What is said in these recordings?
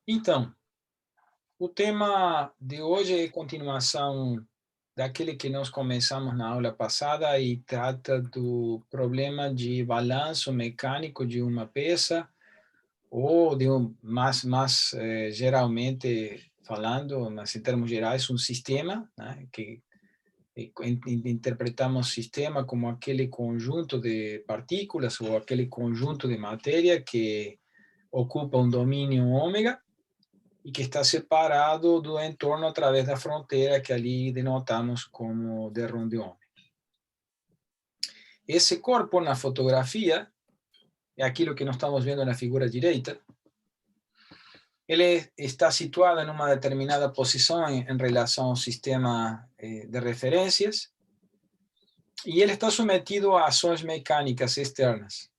Então, o tema de hoje é continuação daquele que nós começamos na aula passada e trata do problema de balanço mecânico de uma peça ou de geralmente falando, mas em termos gerais, um sistema, né, que interpretamos sistema como aquele conjunto de partículas ou aquele conjunto de matéria que ocupa um domínio ômega e que está separado do entorno através da fronteira que ali denotamos como derrame de ômega. Esse corpo na fotografia é aquilo que nós estamos vendo na figura direita. Ele está situado em uma determinada posição em relação ao sistema de referências e ele está submetido a ações mecânicas externas.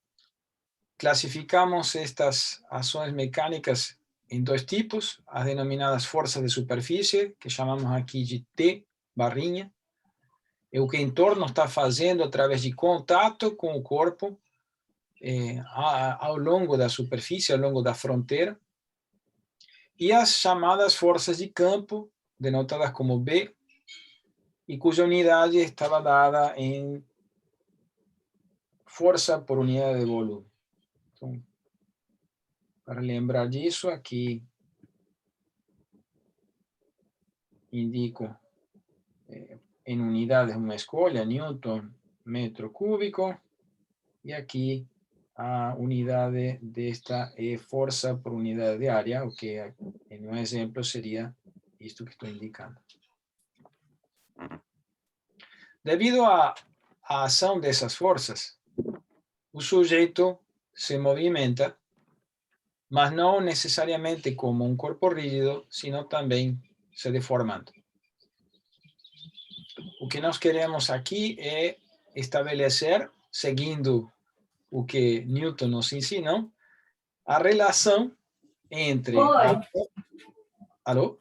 Classificamos estas ações mecânicas em dois tipos, as denominadas forças de superfície, que chamamos aqui de T barrinha, é o que o entorno está fazendo através de contato com o corpo ao longo da superfície, ao longo da fronteira, e as chamadas forças de campo, denotadas como B, e cuja unidade estava dada em força por unidade de volume. Então, para lembrar disso, aqui indico em unidades uma escolha, Newton, metro cúbico, e aqui a unidade desta é força por unidade de área, o que em um exemplo seria isto que estou indicando. Devido à ação dessas forças, o sujeito se movimenta, mas não necessariamente como um corpo rígido, sino também se deformando. O que nós queremos aqui é estabelecer, seguindo o que Newton nos ensinou, a relação entre... Alô?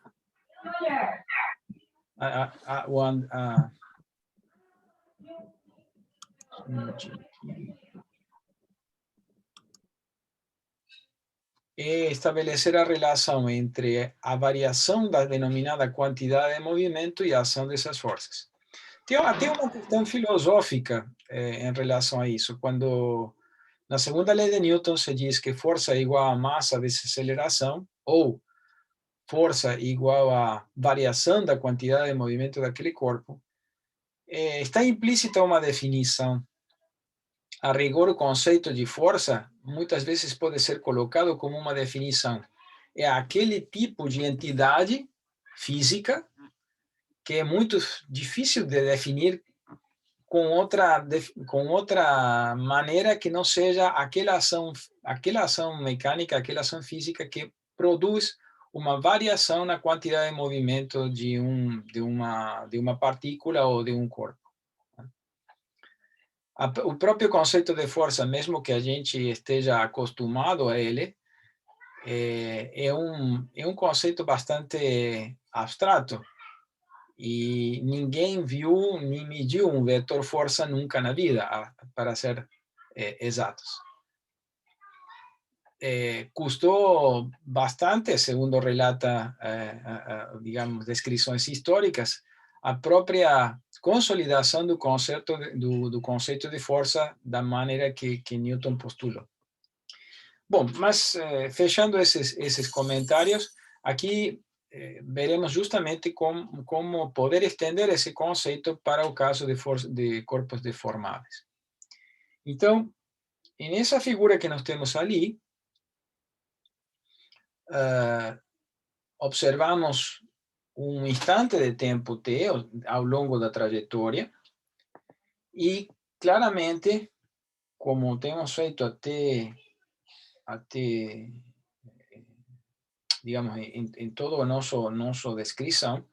Estabelecer a relação entre a variação da denominada quantidade de movimento e a ação dessas forças. Tem até uma questão filosófica em relação a isso. Quando na segunda lei de Newton se diz que força é igual a massa vezes aceleração, ou força igual a variação da quantidade de movimento daquele corpo, está implícita uma definição. A rigor, o conceito de força muitas vezes pode ser colocado como uma definição. É aquele tipo de entidade física que é muito difícil de definir com outra maneira que não seja aquela ação mecânica, aquela ação física que produz uma variação na quantidade de movimento de uma partícula ou de um corpo. O próprio conceito de força, mesmo que a gente esteja acostumado a ele, é um conceito bastante abstrato. E ninguém viu nem mediu um vetor força nunca na vida, para ser exatos. Custou bastante, segundo relata, digamos, descrições históricas, a própria consolidação do conceito de força da maneira que Newton postulou. Bom, mas fechando esses comentários, aqui veremos justamente como poder estender esse conceito para o caso de corpos deformáveis. Então, nessa figura que nós temos ali, observamos um instante de tempo t ao longo da trajetória e, claramente, como temos feito até digamos, em toda a nossa descrição,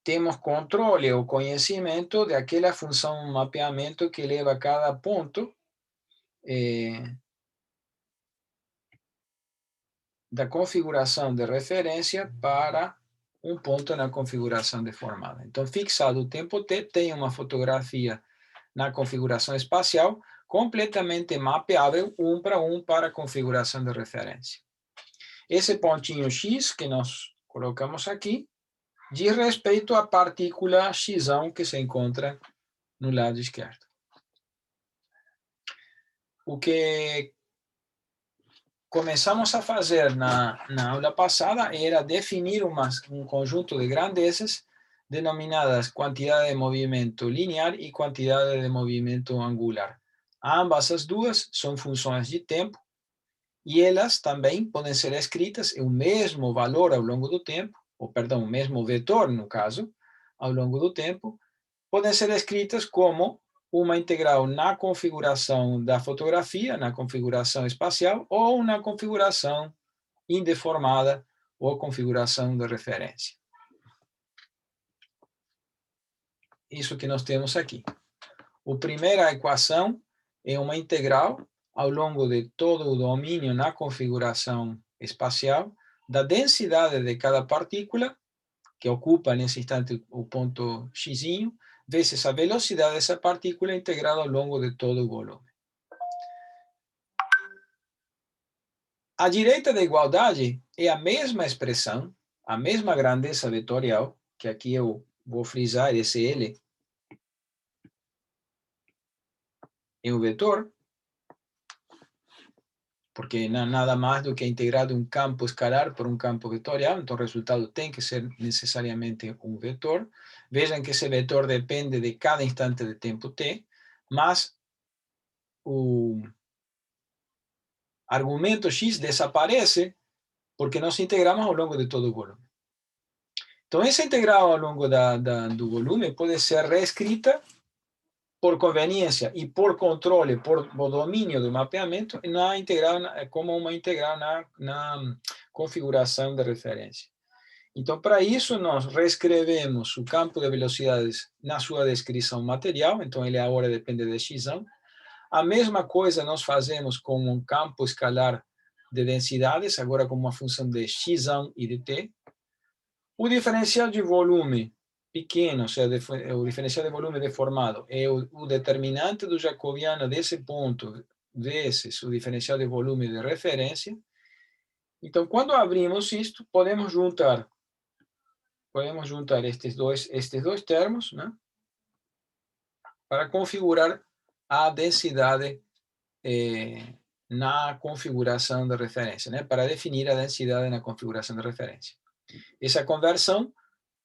temos controle ou conhecimento daquela função mapeamento que leva cada ponto da configuração de referência para um ponto na configuração deformada. Então, fixado o tempo t, tem uma fotografia na configuração espacial completamente mapeável, um para a configuração de referência. esse pontinho X que nós colocamos aqui, diz respeito à partícula X que se encontra no lado esquerdo. O que começamos a fazer na aula passada era definir um conjunto de grandezas denominadas quantidade de movimento linear e quantidade de movimento angular. Ambas as duas são funções de tempo e elas também podem ser escritas em o mesmo valor ao longo do tempo, ou perdão, o mesmo vetor, no caso, ao longo do tempo, podem ser escritas como uma integral na configuração da fotografia, na configuração espacial, ou na configuração indeformada, ou configuração de referência. Isso que nós temos aqui. A primeira equação é uma integral ao longo de todo o domínio na configuração espacial da densidade de cada partícula, que ocupa nesse instante o ponto x, vezes a velocidade dessa partícula integrada ao longo de todo o volume. À direita da igualdade é a mesma expressão, a mesma grandeza vetorial, que aqui eu vou frisar esse L, é um vetor, porque nada mais do que integrado um campo escalar por um campo vetorial, então o resultado tem que ser necessariamente um vetor. Vejam que esse vetor depende de cada instante de tempo t, mas o argumento x desaparece porque nós integramos ao longo de todo o volume. Então, essa integral ao longo do volume pode ser reescrita por conveniência e por controle, por domínio do mapeamento, como uma integral na configuração de referência. Então, para isso, nós reescrevemos o campo de velocidades na sua descrição material, então ele agora depende de x. A mesma coisa nós fazemos com um campo escalar de densidades, agora com uma função de x e de t. O diferencial de volume pequeno, ou seja, o diferencial de volume deformado, é o determinante do jacobiano desse ponto vezes o diferencial de volume de referência. Então, quando abrimos isto, podemos juntar estes dois termos, né, para configurar a densidade na configuração de referência, né, para definir a densidade na configuração de referência. Essa conversão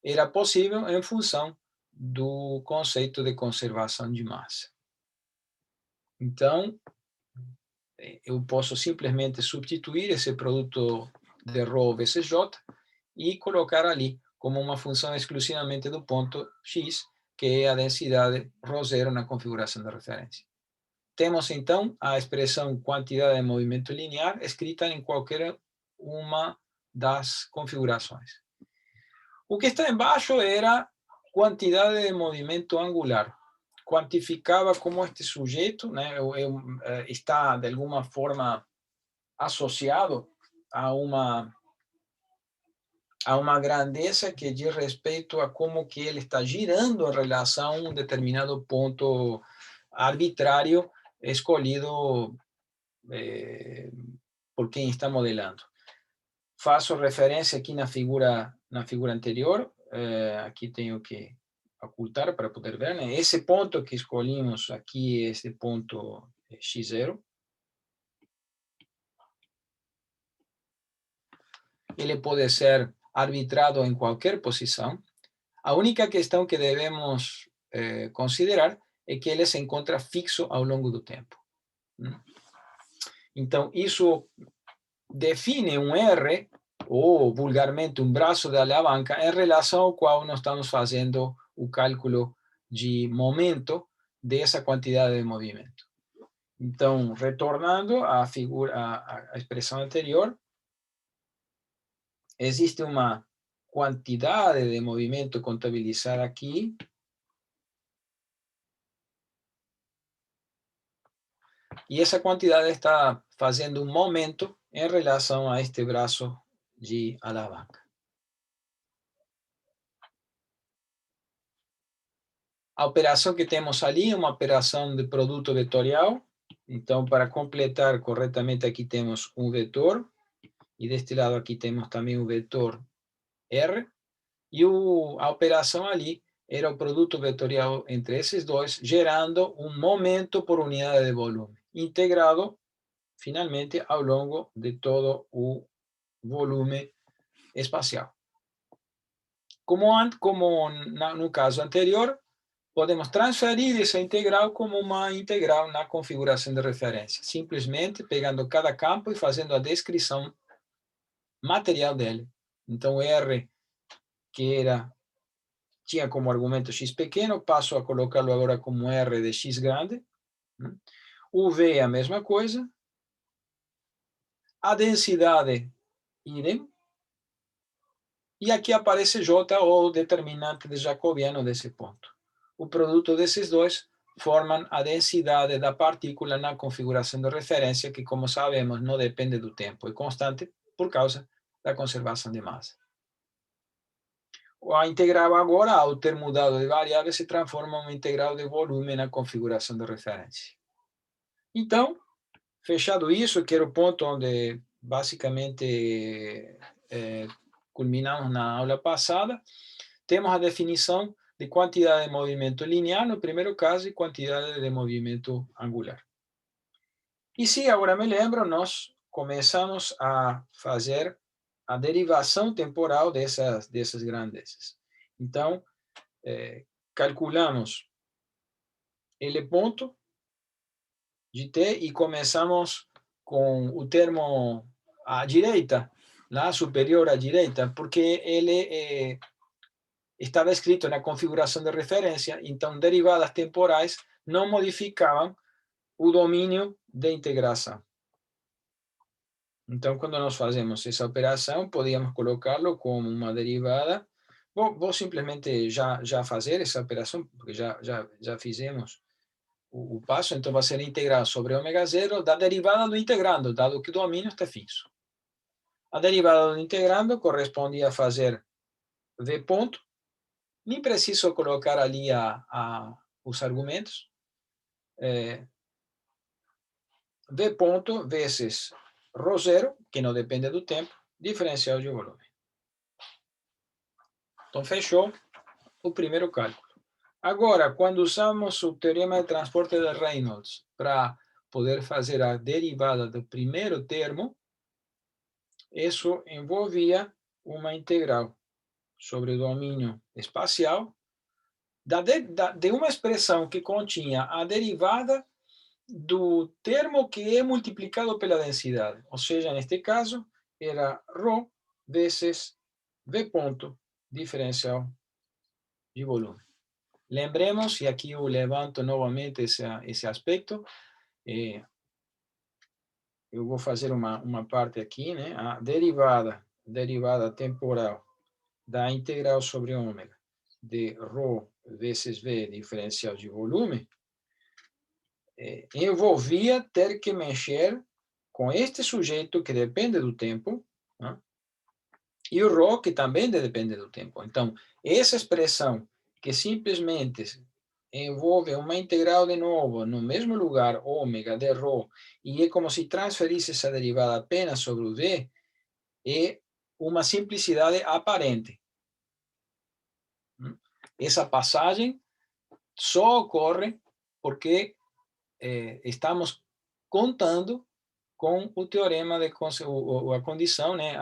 era possível em função do conceito de conservação de massa. Então, eu posso simplesmente substituir esse produto de ρ vezes j e colocar ali como uma função exclusivamente do ponto x, que é a densidade ρ0 na configuração de referência. Temos, então, a expressão quantidade de movimento linear escrita em qualquer uma das configurações. O que está embaixo era quantidade de movimento angular. Quantificava como este sujeito, né, está, de alguma forma, associado a uma grandeza que diz respeito a como que ele está girando em relação a um determinado ponto arbitrário escolhido por quem está modelando. Faço referência aqui na figura anterior, aqui tenho que ocultar para poder ver, né? Esse ponto que escolhemos aqui é este ponto x0. Ele pode ser arbitrado em qualquer posição. A única questão que devemos considerar é que ele se encontra fixo ao longo do tempo. Então, isso define um R, ou vulgarmente um braço de alavanca, em relação ao qual nós estamos fazendo o cálculo de momento dessa quantidade de movimento. Então, retornando à expressão anterior, existe uma quantidade de movimento contabilizada aqui, e essa quantidade está fazendo um momento em relação a este braço de alavanca. A operação que temos ali é uma operação de produto vetorial. Então, para completar corretamente, aqui temos um vetor e deste lado aqui temos também o vetor R, e a operação ali era o produto vetorial entre esses dois, gerando um momento por unidade de volume, integrado, finalmente, ao longo de todo o volume espacial. Como no caso anterior, podemos transferir essa integral como uma integral na configuração de referência, simplesmente pegando cada campo e fazendo a descrição material dele. Então, R, que tinha como argumento x pequeno, passo a colocá-lo agora como R de x grande. O V é a mesma coisa. A densidade, idem. E aqui aparece J, o determinante de jacobiano desse ponto. O produto desses dois formam a densidade da partícula na configuração de referência, que, como sabemos, não depende do tempo, é constante por causa da conservação de massa. A integral agora, ao ter mudado de variável, se transforma em uma integral de volume na configuração de referência. Então, fechado isso, que era o ponto onde basicamente culminamos na aula passada, temos a definição de quantidade de movimento linear no primeiro caso e quantidade de movimento angular. E se agora me lembro, nós começamos a fazer a derivação temporal dessas grandezas. Então, calculamos L ponto de t e começamos com o termo à direita, lá superior à direita, porque ele estava escrito na configuração de referência, então derivadas temporais não modificavam o domínio de integração. Então, quando nós fazemos essa operação, podíamos colocá-lo como uma derivada. Vou simplesmente já fazer essa operação, porque já fizemos o passo, então vai ser integral sobre ômega zero da derivada do integrando, dado que o domínio está fixo. A derivada do integrando corresponde a fazer V ponto, nem preciso colocar ali os argumentos, V ponto vezes ρ zero, que não depende do tempo, diferencial de volume. Então, fechou o primeiro cálculo. Agora, quando usamos o teorema de transporte de Reynolds para poder fazer a derivada do primeiro termo, isso envolvia uma integral sobre o domínio espacial de uma expressão que continha a derivada do termo que é multiplicado pela densidade. Ou seja, neste caso, era ρ vezes V ponto diferencial de volume. Lembremos, e aqui eu levanto novamente esse aspecto, eu vou fazer uma parte aqui, né? A derivada temporal da integral sobre ômega de ρ vezes V diferencial de volume, envolvia ter que mexer com este sujeito que depende do tempo, né? E o ρ que também depende do tempo. Então, essa expressão que simplesmente envolve uma integral de novo no mesmo lugar, ômega de ρ, e é como se transferisse essa derivada apenas sobre o V, é uma simplicidade aparente. Essa passagem só ocorre porque estamos contando com o teorema de a condição, né,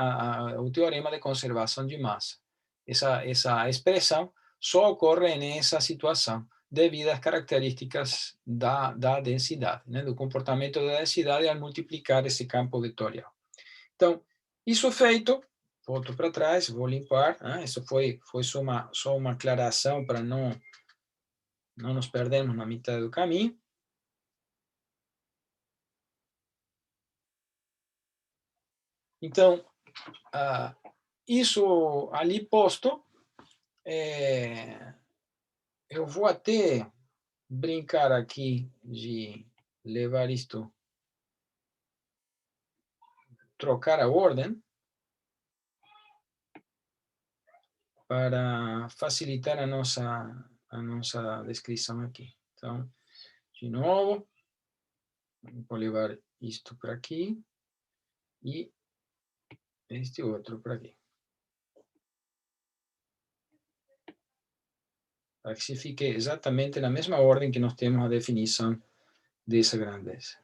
o teorema de conservação de massa. Essa expressão só ocorre nessa situação, devido às características da densidade, né, do comportamento da densidade ao multiplicar esse campo vetorial. Então, isso feito, volto para trás, vou limpar, né, isso foi só uma aclaração para não nos perdermos na metade do caminho. Então, isso ali posto, eu vou até brincar aqui de levar isto, trocar a ordem, para facilitar a nossa descrição aqui. Então, de novo, vou levar isto para aqui e este outro por aqui. Para que se fique exatamente na mesma ordem que nós temos a definição dessa grandeza.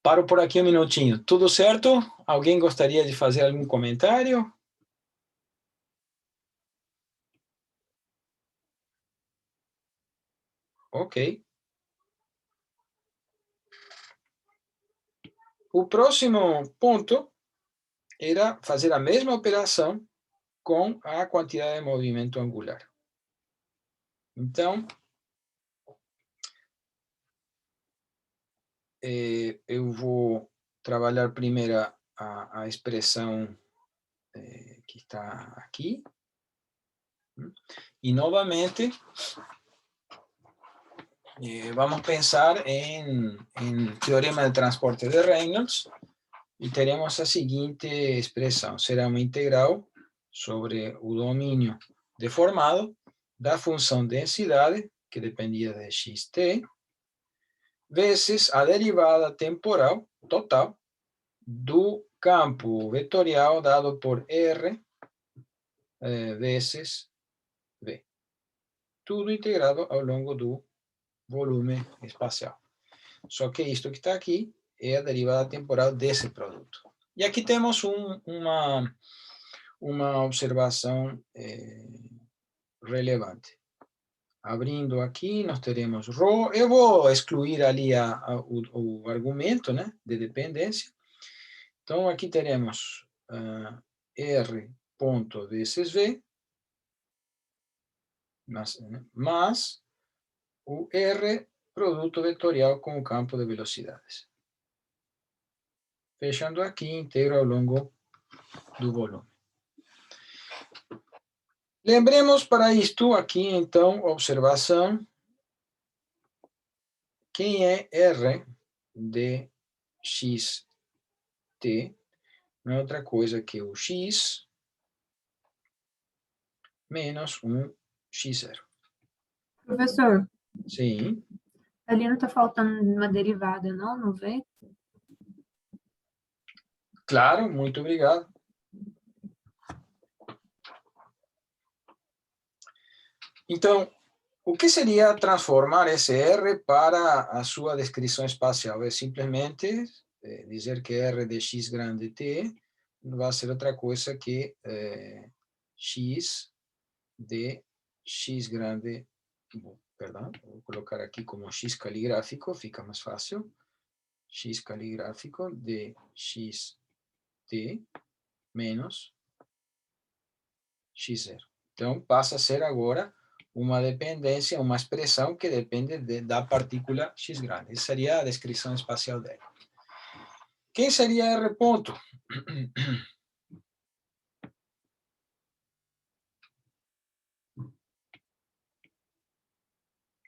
Paro por aqui um minutinho. Tudo certo? Alguém gostaria de fazer algum comentário? Ok. O próximo ponto era fazer a mesma operação com a quantidade de movimento angular. Então, eu vou trabalhar primeiro a expressão que está aqui. E, novamente, vamos pensar em teorema de transporte de Reynolds e teremos a seguinte expressão. Será uma integral sobre o domínio deformado da função densidade, que dependia de xt, vezes a derivada temporal total do campo vetorial dado por R vezes V. Tudo integrado ao longo do volume espacial. Só que isto que está aqui é a derivada temporal desse produto. E aqui temos uma observação relevante. Abrindo aqui, nós teremos ρ. Eu vou excluir ali o argumento, né, de dependência. Então, aqui teremos R ponto vezes V, mais o R produto vetorial com o campo de velocidades. Fechando aqui, integro ao longo do volume. Lembremos para isto aqui, então, observação. Quem é R de xt não é outra coisa que o x menos um x0. Professor, Sim, ali não está faltando uma derivada, não? No V? claro, muito obrigado. Então, o que seria transformar esse R para a sua descrição espacial? É simplesmente dizer que R de x grande t vai ser outra coisa que x de x grande, perdão, vou colocar aqui como x caligráfico, fica mais fácil, x caligráfico de xt menos x0. Então, passa a ser agora uma dependência, uma expressão que depende da partícula x grande. Essa seria a descrição espacial dela. Quem seria R ponto?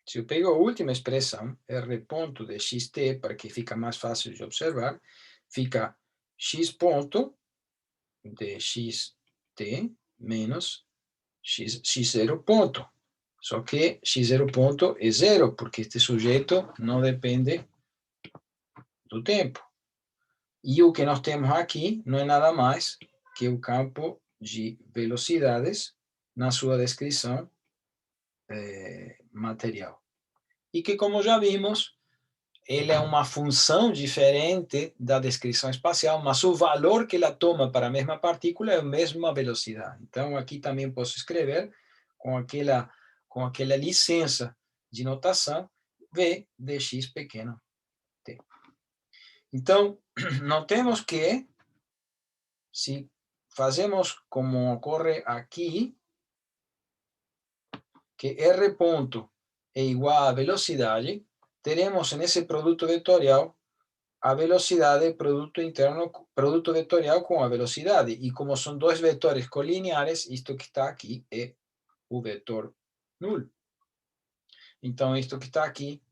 Se eu pego a última expressão, R ponto de xt, para que fica mais fácil de observar, fica x ponto de xt menos x0 ponto. Só que x0 ponto é zero, porque este sujeito não depende do tempo. E o que nós temos aqui não é nada mais que o campo de velocidades na sua descrição material. E que, como já vimos, ele é uma função diferente da descrição espacial, mas o valor que ela toma para a mesma partícula é a mesma velocidade. Então, aqui também posso escrever com aquela licença de notação V de x pequeno t. Então, notemos que, se fazemos como ocorre aqui, que R ponto é igual a velocidade, teremos nesse produto vetorial a velocidade produto vetorial com a velocidade. E como são dois vetores colineares, isto que está aqui é o vetor nulo. Então, isto que está aqui,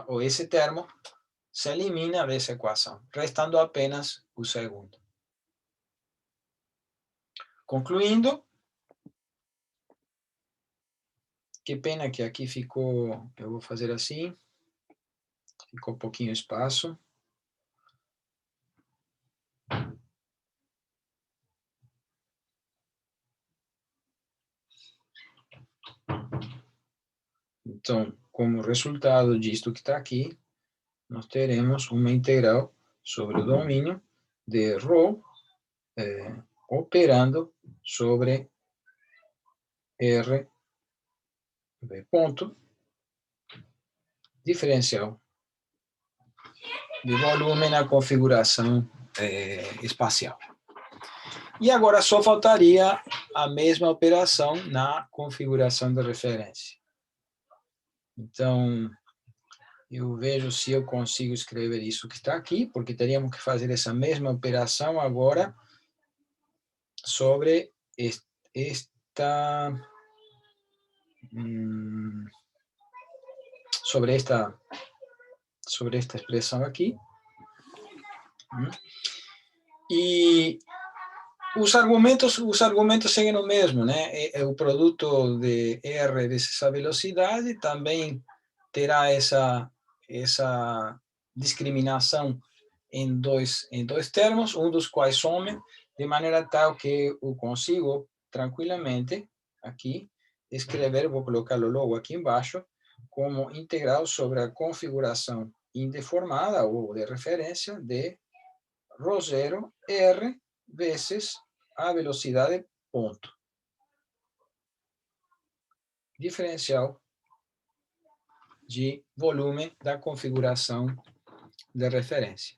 ou esse termo, se elimina dessa equação, restando apenas o segundo. Concluindo, que pena que aqui ficou, eu vou fazer assim, ficou um pouquinho espaço. Então, como resultado disto que está aqui, nós teremos uma integral sobre o domínio de ρ operando sobre R v ponto diferencial de volume na configuração espacial. E agora só faltaria a mesma operação na configuração de referência. Então, eu vejo se eu consigo escrever isso que está aqui, porque teríamos que fazer essa mesma operação agora sobre esta expressão aqui. E os argumentos seguem o mesmo, né? O produto de R vezes a velocidade também terá essa discriminação em dois termos, um dos quais some, de maneira tal que eu consigo tranquilamente aqui escrever, vou colocá-lo logo aqui embaixo, como integral sobre a configuração indeformada ou de referência de ρ0 R vezes a velocidade ponto. Diferencial de volume da configuração de referência.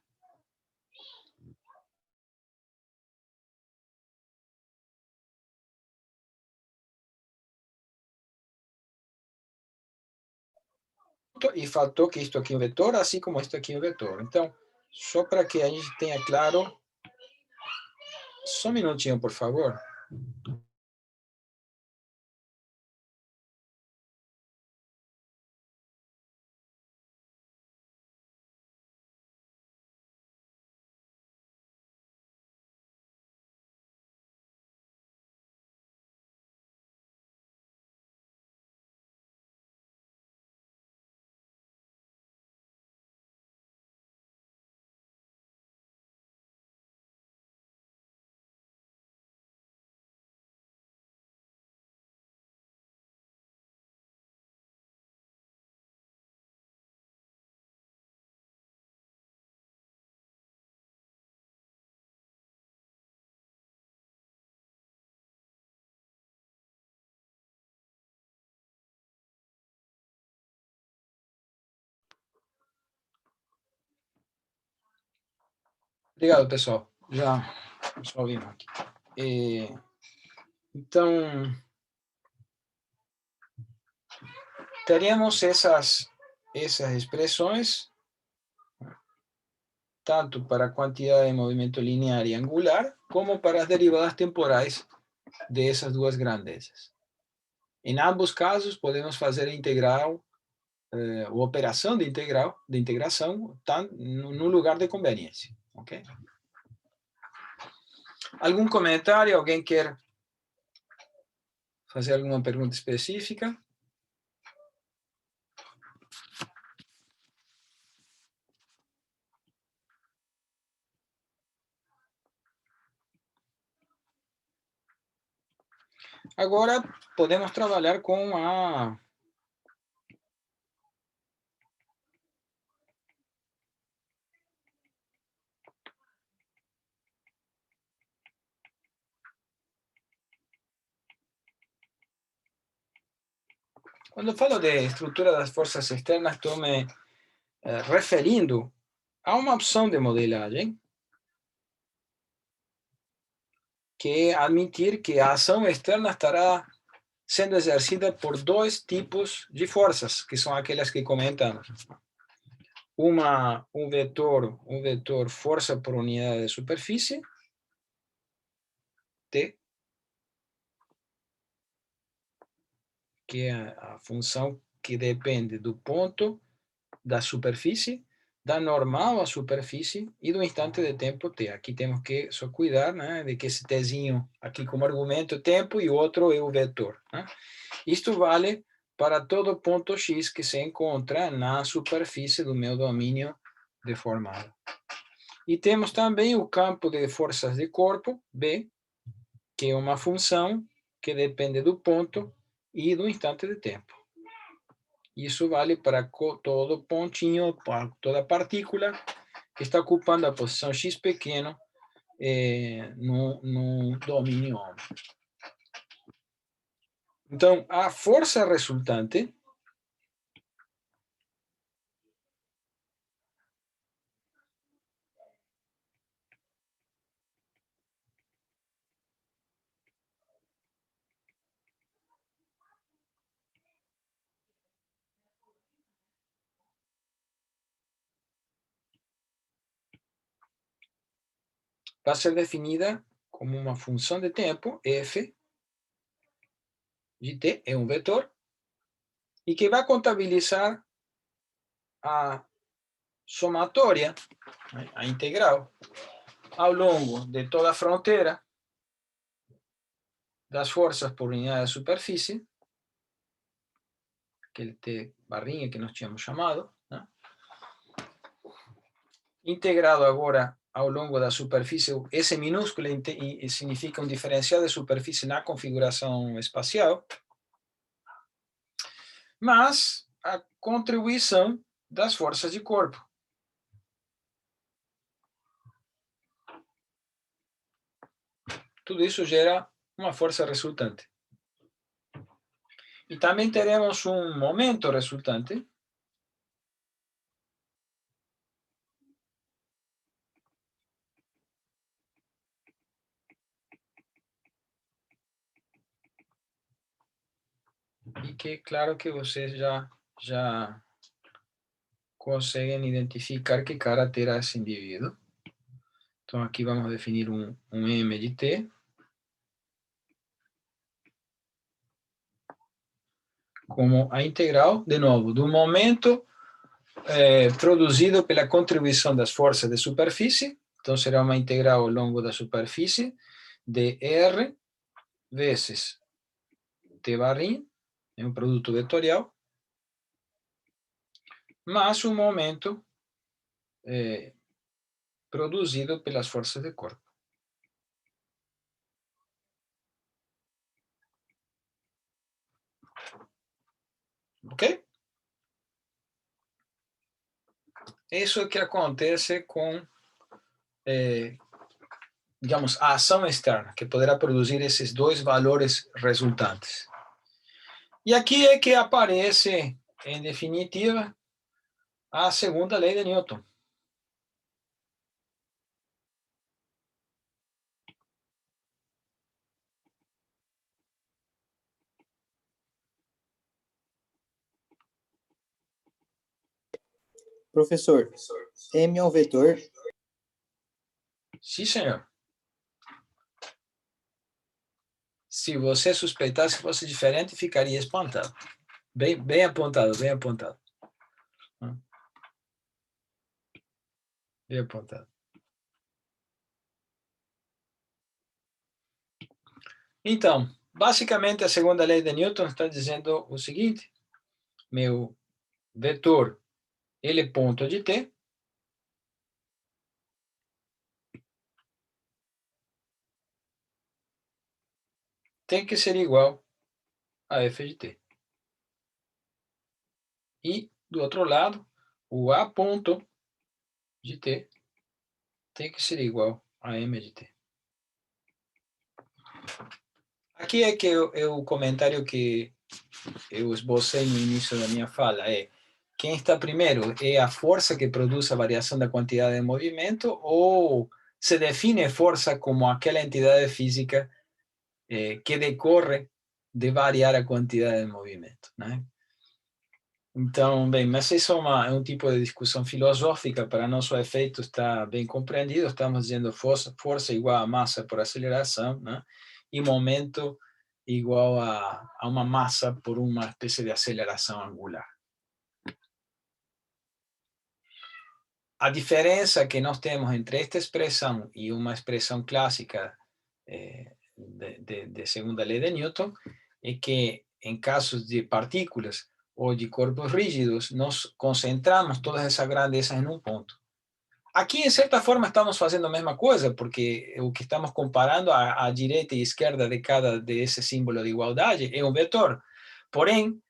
E faltou que isto aqui é um vetor, assim como isto aqui é um vetor. Então, só para que a gente tenha claro, só um minutinho, por favor. Obrigado, pessoal. Já resolvimos aqui. Então, teríamos essas expressões, tanto para a quantidade de movimento linear e angular, como para as derivadas temporais dessas duas grandezas. Em ambos casos, podemos fazer a integral, ou operação de integração, no lugar de conveniência. Ok? Algum comentário? Alguém quer fazer alguma pergunta específica? Agora, podemos trabalhar com a... Quando eu falo de estrutura das forças externas, estou me referindo a uma opção de modelagem que é admitir que a ação externa estará sendo exercida por dois tipos de forças, que são aquelas que comentamos. Um vetor força por unidade de superfície, T, que é a função que depende do ponto da superfície, da normal à superfície e do instante de tempo t. Aqui temos que só cuidar, né, de que esse tzinho aqui como argumento é tempo e o outro é o vetor. Né? Isto vale para todo ponto x que se encontra na superfície do meu domínio deformado. E temos também o campo de forças de corpo, B, que é uma função que depende do ponto e do instante de tempo. Isso vale para todo pontinho, para toda partícula que está ocupando a posição x pequeno no domínio ombro. Então, a força resultante vai ser definida como uma função de tempo, f de t, é um vetor, e que vai contabilizar a somatória, a integral, ao longo de toda a fronteira das forças por unidade de superfície, aquele T barrinha que nós tínhamos chamado, né? Integrado agora ao longo da superfície, esse minúsculo significa um diferencial de superfície na configuração espacial, mas a contribuição das forças de corpo. Tudo isso gera uma força resultante. E também teremos um momento resultante, e que, claro que vocês já conseguem identificar que cara terá esse indivíduo. Então, aqui vamos definir um M de T, como a integral, de novo, do momento produzido pela contribuição das forças de superfície. Então, será uma integral ao longo da superfície de R vezes T barrinho, é um produto vetorial, mais um momento produzido pelas forças de corpo. Ok? Isso é o que acontece com, digamos, a ação externa, que poderá produzir esses dois valores resultantes. E aqui é que aparece, em definitiva, a segunda lei de Newton. Professor, M é um vetor? Sim, senhor. Se você suspeitasse que fosse diferente, ficaria espantado. Bem apontado, bem apontado. Bem apontado. Então, basicamente, a segunda lei de Newton está dizendo o seguinte: meu vetor L ponto de T tem que ser igual a F de T. E, do outro lado, o A ponto de T tem que ser igual a M de T. Aqui é que o comentário que eu esbocei no início da minha fala é: quem está primeiro é a força que produz a variação da quantidade de movimento, ou se define força como aquela entidade física que decorre de variar a quantidade de movimento, né? Então, bem, mas isso é um tipo de discussão filosófica. Para nosso efeito está bem compreendido. Estamos dizendo força igual a massa por aceleração, né? E momento igual a uma massa por uma espécie de aceleração angular. A diferença que nós temos entre esta expressão e uma expressão clássica de segunda lei de Newton é que, em casos de partículas ou de corpos rígidos, nós concentramos todas essas grandezas em um ponto. Aqui, em certa forma, estamos fazendo a mesma coisa, porque o que estamos comparando a direita e esquerda de cada desse símbolo de igualdade é um vetor. Porém,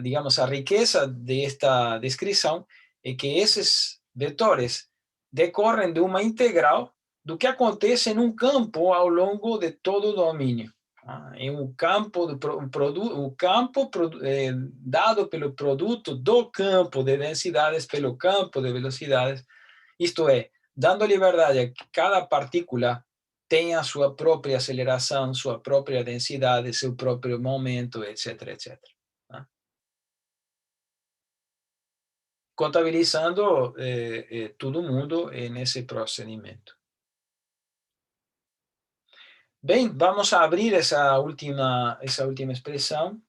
digamos, a riqueza de esta descrição é que esses vetores decorrem de uma integral do que acontece em um campo ao longo de todo o domínio. Em um campo, dado pelo produto do campo de densidades pelo campo de velocidades, isto é, dando liberdade a que cada partícula tenha sua própria aceleração, sua própria densidade, seu próprio momento, etc, etc. Contabilizando todo mundo nesse procedimento. Bem, vamos a abrir essa última expressão.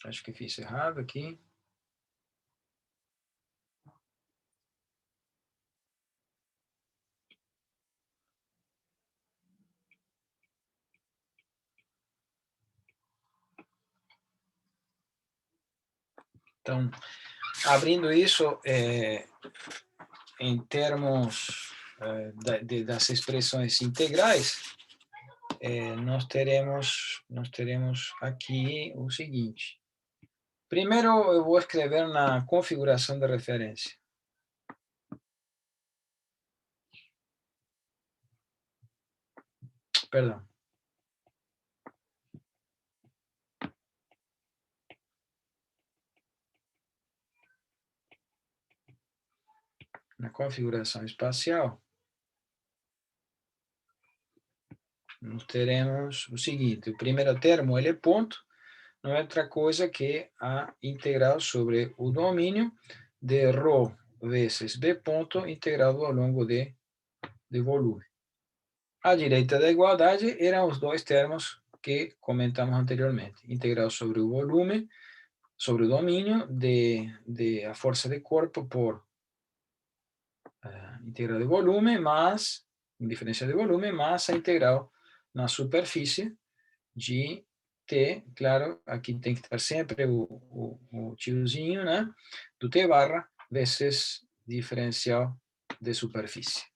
Acho que fiz errado aqui. Então, abrindo isso em termos das expressões integrais, nós teremos aqui o seguinte. Primeiro, eu vou escrever na configuração de referência. Perdão. Na configuração espacial, nós teremos o seguinte: o primeiro termo, ele é ponto, não é outra coisa que a integral sobre o domínio de ρ vezes b ponto integrado ao longo de volume. À direita da igualdade eram os dois termos que comentamos anteriormente: integral sobre o volume, sobre o domínio de a força de corpo por integral de volume mais, diferença de volume, mais a integral na superfície de T, claro, aqui tem que estar sempre o tiozinho, né, do T barra, vezes diferencial de superfície.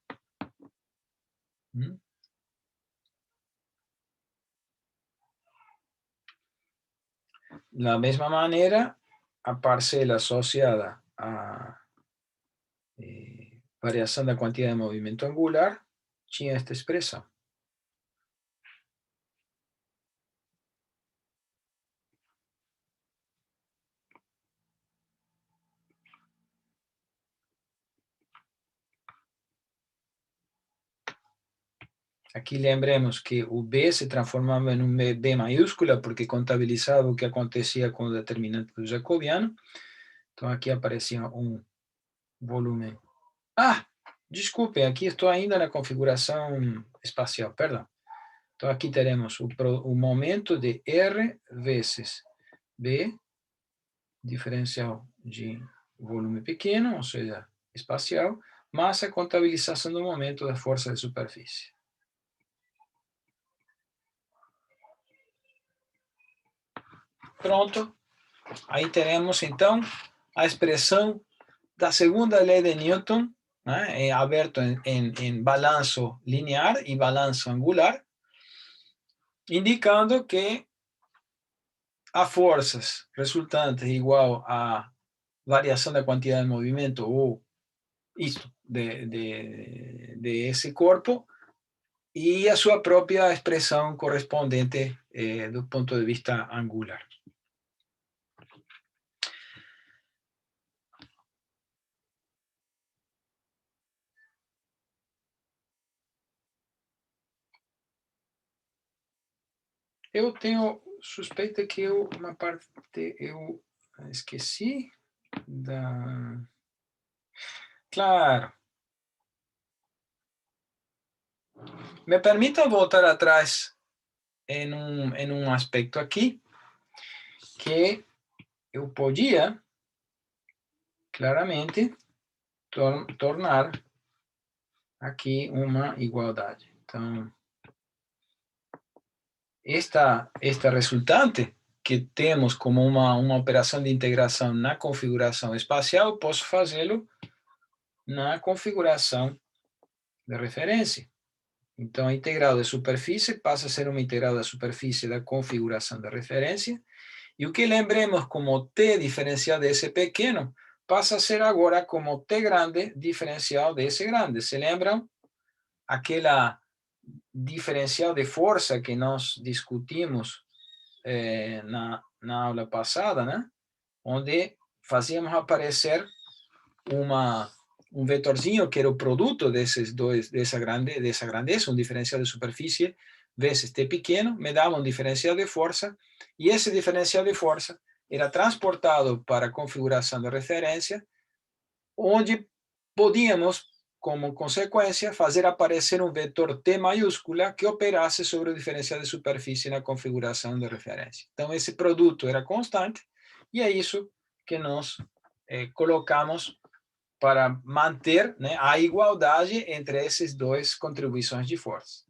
Da mesma maneira, a parcela associada à variação da quantidade de movimento angular tinha esta expressão. Aqui lembremos que o B se transformava em um B maiúscula porque contabilizava o que acontecia com o determinante do jacobiano. Então aqui aparecia um volume. Desculpe, aqui estou ainda na configuração espacial, perdão. Então aqui teremos o momento de R vezes B, diferencial de volume pequeno, ou seja, espacial, mais a contabilização do momento da força de superfície. Pronto. Aí teremos, então, a expressão da segunda lei de Newton, né, aberto em balanço linear e balanço angular, indicando que a forças resultantes igual a variação da quantidade de movimento ou isto de esse corpo e a sua própria expressão correspondente do ponto de vista angular. Eu tenho suspeita que uma parte eu esqueci da... Claro. Me permita voltar atrás em um aspecto aqui que eu podia claramente tornar aqui uma igualdade. Então, esta resultante que temos como uma operação de integração na configuração espacial, posso fazê-lo na configuração de referência. Então, a integral de superfície passa a ser uma integral da superfície da configuração de referência, e o que lembremos como t diferencial de S pequeno, passa a ser agora como t grande diferencial de S grande. Se lembram? Aquela diferencial de força que nós discutimos na aula passada, né? Onde fazíamos aparecer um vetorzinho que era o produto desses dois, dessa grandeza, um diferencial de superfície vezes t pequeno, me dava um diferencial de força, e esse diferencial de força era transportado para a configuração de referência, onde podíamos, como consequência, fazer aparecer um vetor t maiúscula que operasse sobre o diferencial de superfície na configuração de referência. Então, esse produto era constante, e é isso que nós colocamos para manter, né, a igualdade entre essas duas contribuições de força.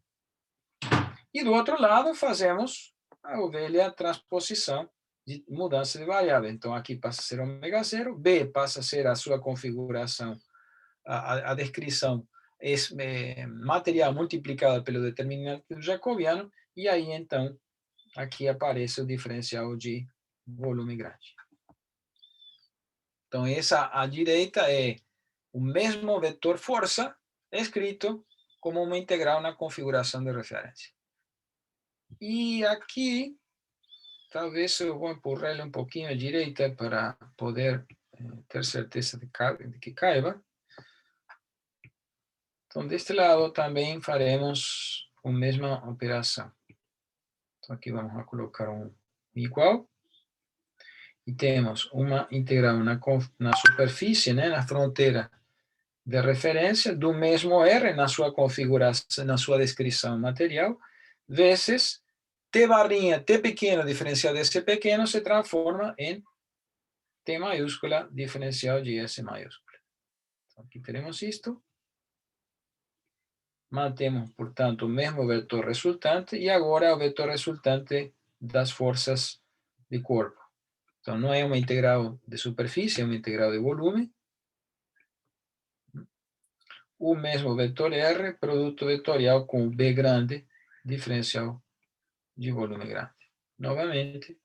E do outro lado, fazemos a velha transposição de mudança de variável. Então, aqui passa a ser ômega zero, B passa a ser a sua configuração, a descrição material multiplicada pelo determinante jacobiano, e aí, então, aqui aparece o diferencial de volume grande. Então, essa à direita é o mesmo vetor força escrito como uma integral na configuração de referência. E aqui, talvez eu vou empurrar ele um pouquinho à direita para poder ter certeza de que caiba. Então, deste lado também faremos a mesma operação. Então, aqui vamos a colocar um igual. E temos uma integral na superfície, né, na fronteira de referência, do mesmo R na sua configuração, na sua descrição material, vezes T barrinha, T pequeno diferencial de S pequeno se transforma em T maiúscula diferencial de S maiúscula. Então, aqui teremos isto. Mantemos, portanto, o mesmo vetor resultante, e agora o vetor resultante das forças de corpo. Então, não é uma integral de superfície, é uma integral de volume. O mesmo vetor R, produto vetorial com B grande, diferencial de volume grande. Novamente,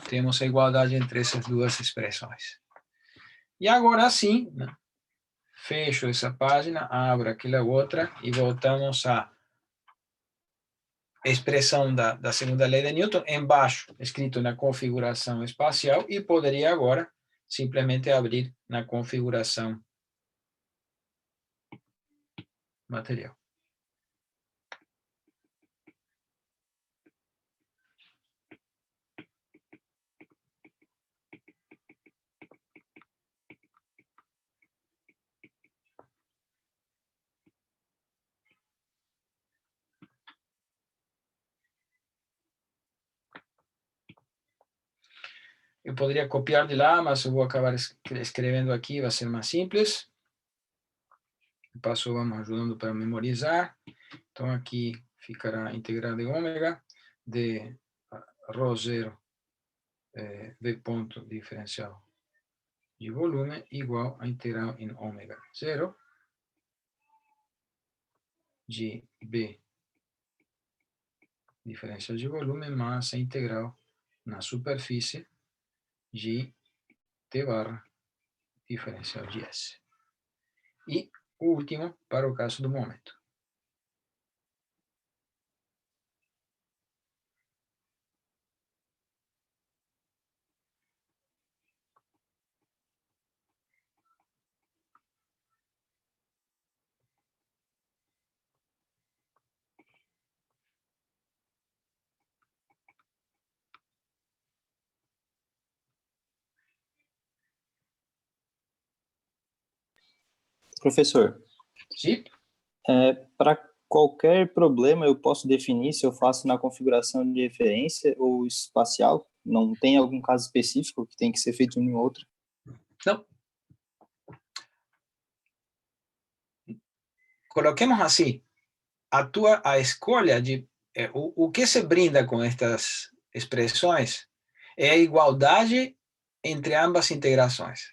temos a igualdade entre essas duas expressões. E agora sim, né, fecho essa página, abro aquela outra e voltamos à expressão da segunda lei de Newton, embaixo, escrito na configuração espacial, e poderia agora simplesmente abrir na configuração material. Eu poderia copiar de lá, mas eu vou acabar escrevendo aqui, vai ser mais simples. O passo vamos ajudando para memorizar. Então, aqui ficará a integral de ômega de ρ0 V ponto diferencial de volume igual a integral em ômega 0 de B diferencial de volume mais a integral na superfície de T barra diferencial de S. E o último para o caso do momento. Professor, Sim? para qualquer problema eu posso definir se eu faço na configuração de referência ou espacial? Não tem algum caso específico que tem que ser feito em outra? Não. Coloquemos assim, a escolha de o que se brinda com estas expressões é a igualdade entre ambas integrações.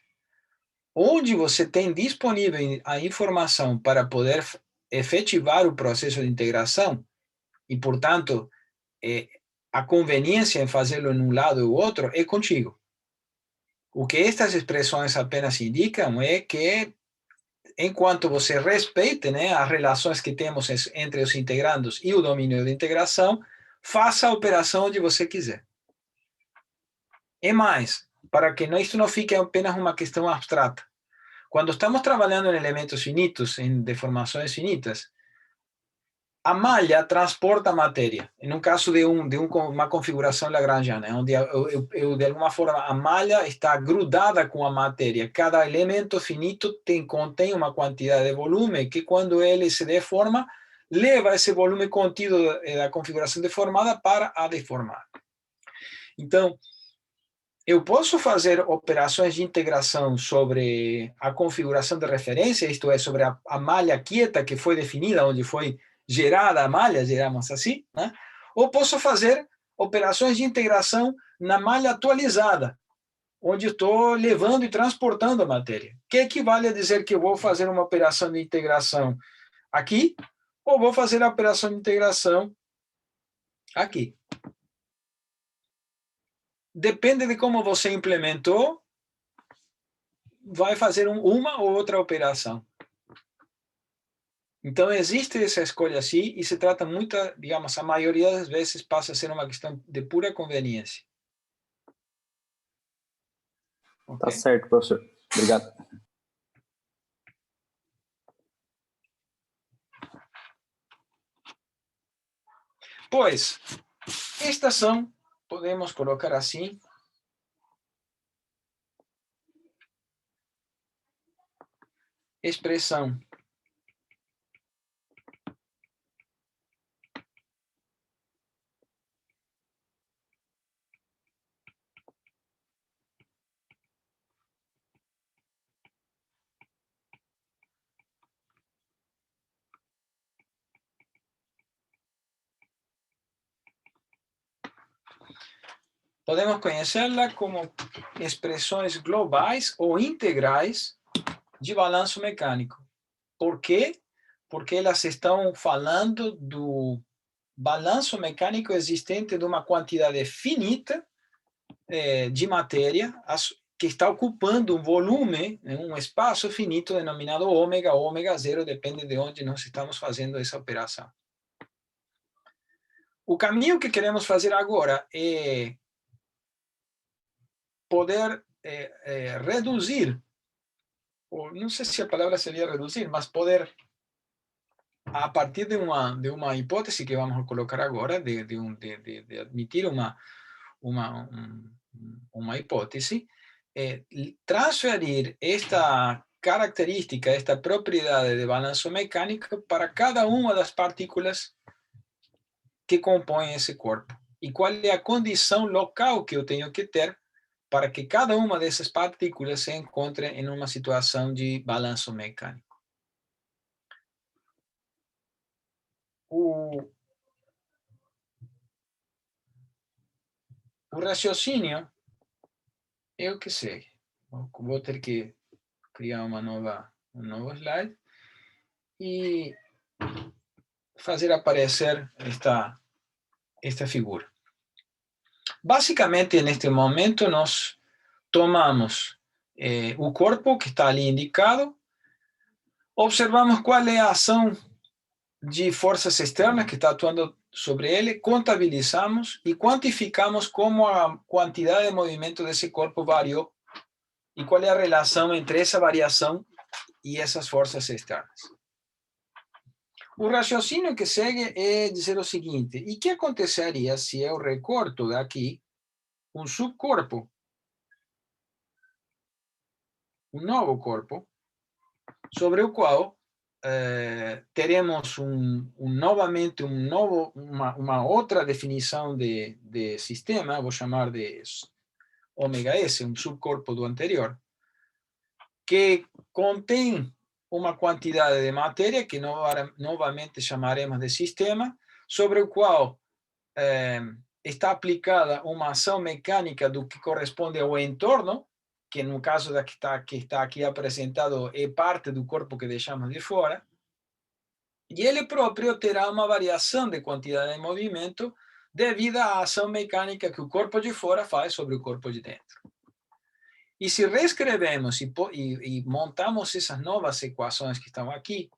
Onde você tem disponível a informação para poder efetivar o processo de integração, e, portanto, a conveniência em fazê-lo em um lado ou outro, é contigo. O que estas expressões apenas indicam é que, enquanto você respeite, né, as relações que temos entre os integrandos e o domínio de integração, faça a operação onde você quiser. E mais, para que isso não fique apenas uma questão abstrata. Quando estamos trabalhando em elementos finitos, em deformações finitas, a malha transporta a matéria. No caso de uma configuração lagrangiana, onde de alguma forma a malha está grudada com a matéria. Cada elemento finito contém uma quantidade de volume que, quando ele se deforma, leva esse volume contido da configuração deformada para a deformar. Então, eu posso fazer operações de integração sobre a configuração de referência, isto é, sobre a malha quieta que foi definida, onde foi gerada a malha, digamos assim, né? Ou posso fazer operações de integração na malha atualizada, onde estou levando e transportando a matéria, que equivale a dizer que eu vou fazer uma operação de integração aqui, ou vou fazer a operação de integração aqui. Depende de como você implementou, vai fazer uma ou outra operação. Então, existe essa escolha assim, e se trata muito, digamos, a maioria das vezes passa a ser uma questão de pura conveniência. Tá Okay? certo, professor. Obrigado. Pois, estas são, podemos colocar assim, expressão podemos conhecê-la como expressões globais ou integrais de balanço mecânico. Por quê? Porque elas estão falando do balanço mecânico existente de uma quantidade finita de matéria que está ocupando um volume, um espaço finito denominado ômega, ou ômega zero, depende de onde nós estamos fazendo essa operação. O caminho que queremos fazer agora é poder reduzir, ou não sei se a palavra seria reduzir, mas poder, a partir de uma hipótese que vamos a colocar agora, de admitir uma hipótese, transferir esta característica, esta propriedade de balanço mecânico para cada uma das partículas que compõem esse corpo. E qual é a condição local que eu tenho que ter para que cada uma dessas partículas se encontre em uma situação de balanço mecânico. O raciocínio é o que segue. Vou ter que criar um novo slide e fazer aparecer esta figura. Basicamente, neste momento, nós tomamos o corpo que está ali indicado, observamos qual é a ação de forças externas que está atuando sobre ele, contabilizamos e quantificamos como a quantidade de movimento desse corpo variou e qual é a relação entre essa variação e essas forças externas. O raciocínio que segue é dizer o seguinte: e que aconteceria se eu recorto daqui um subcorpo, um novo corpo, sobre o qual teremos novamente uma outra definição de sistema, vou chamar de ômega S, um subcorpo do anterior, que contém uma quantidade de matéria que novamente chamaremos de sistema, sobre o qual está aplicada uma ação mecânica do que corresponde ao entorno, que no caso da que está aqui apresentado é parte do corpo que deixamos de fora, e ele próprio terá uma variação de quantidade de movimento devido à ação mecânica que o corpo de fora faz sobre o corpo de dentro. E se reescrevemos e montamos essas novas equações que estão aqui,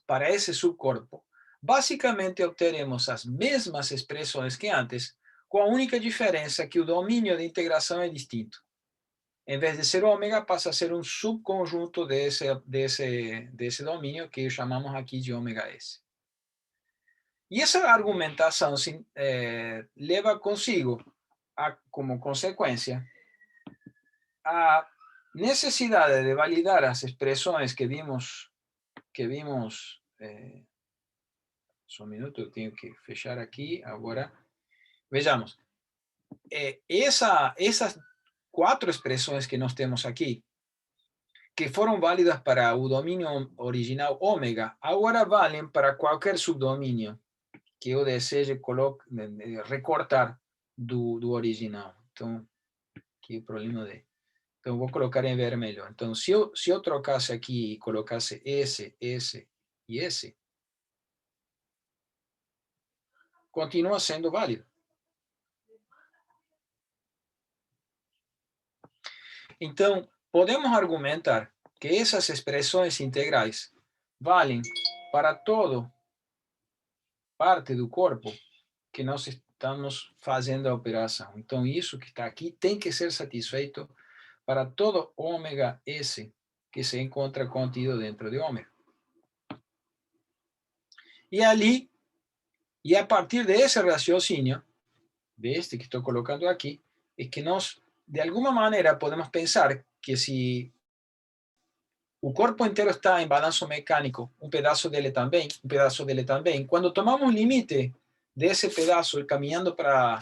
para esse subcorpo, basicamente obteremos as mesmas expressões que antes, com a única diferença que o domínio de integração é distinto. Em vez de ser ômega, passa a ser um subconjunto desse domínio que chamamos aqui de ômega S. E essa argumentação leva consigo, como consequência, a necessidade de validar as expressões que vimos só um minuto, eu tenho que fechar aqui agora. Vejamos, essas 4 expressões que nós temos aqui, que foram válidas para o domínio original ômega, agora valem para qualquer subdomínio que eu deseje recortar do original. Então, aqui o problema de... Então, vou colocar em vermelho. Então, se eu trocasse aqui e colocasse S, S e S, continua sendo válido. Então, podemos argumentar que essas expressões integrais valem para todo parte do corpo que nós estamos fazendo a operação. Então, isso que está aqui tem que ser satisfeito para todo ômega S que se encontra contido dentro de ômega. E a partir desse raciocínio, deste que estou colocando aqui, é que nós, de alguma maneira, podemos pensar que se o corpo inteiro está em balanço mecânico, um pedaço dele também, quando tomamos o limite desse pedaço caminhando para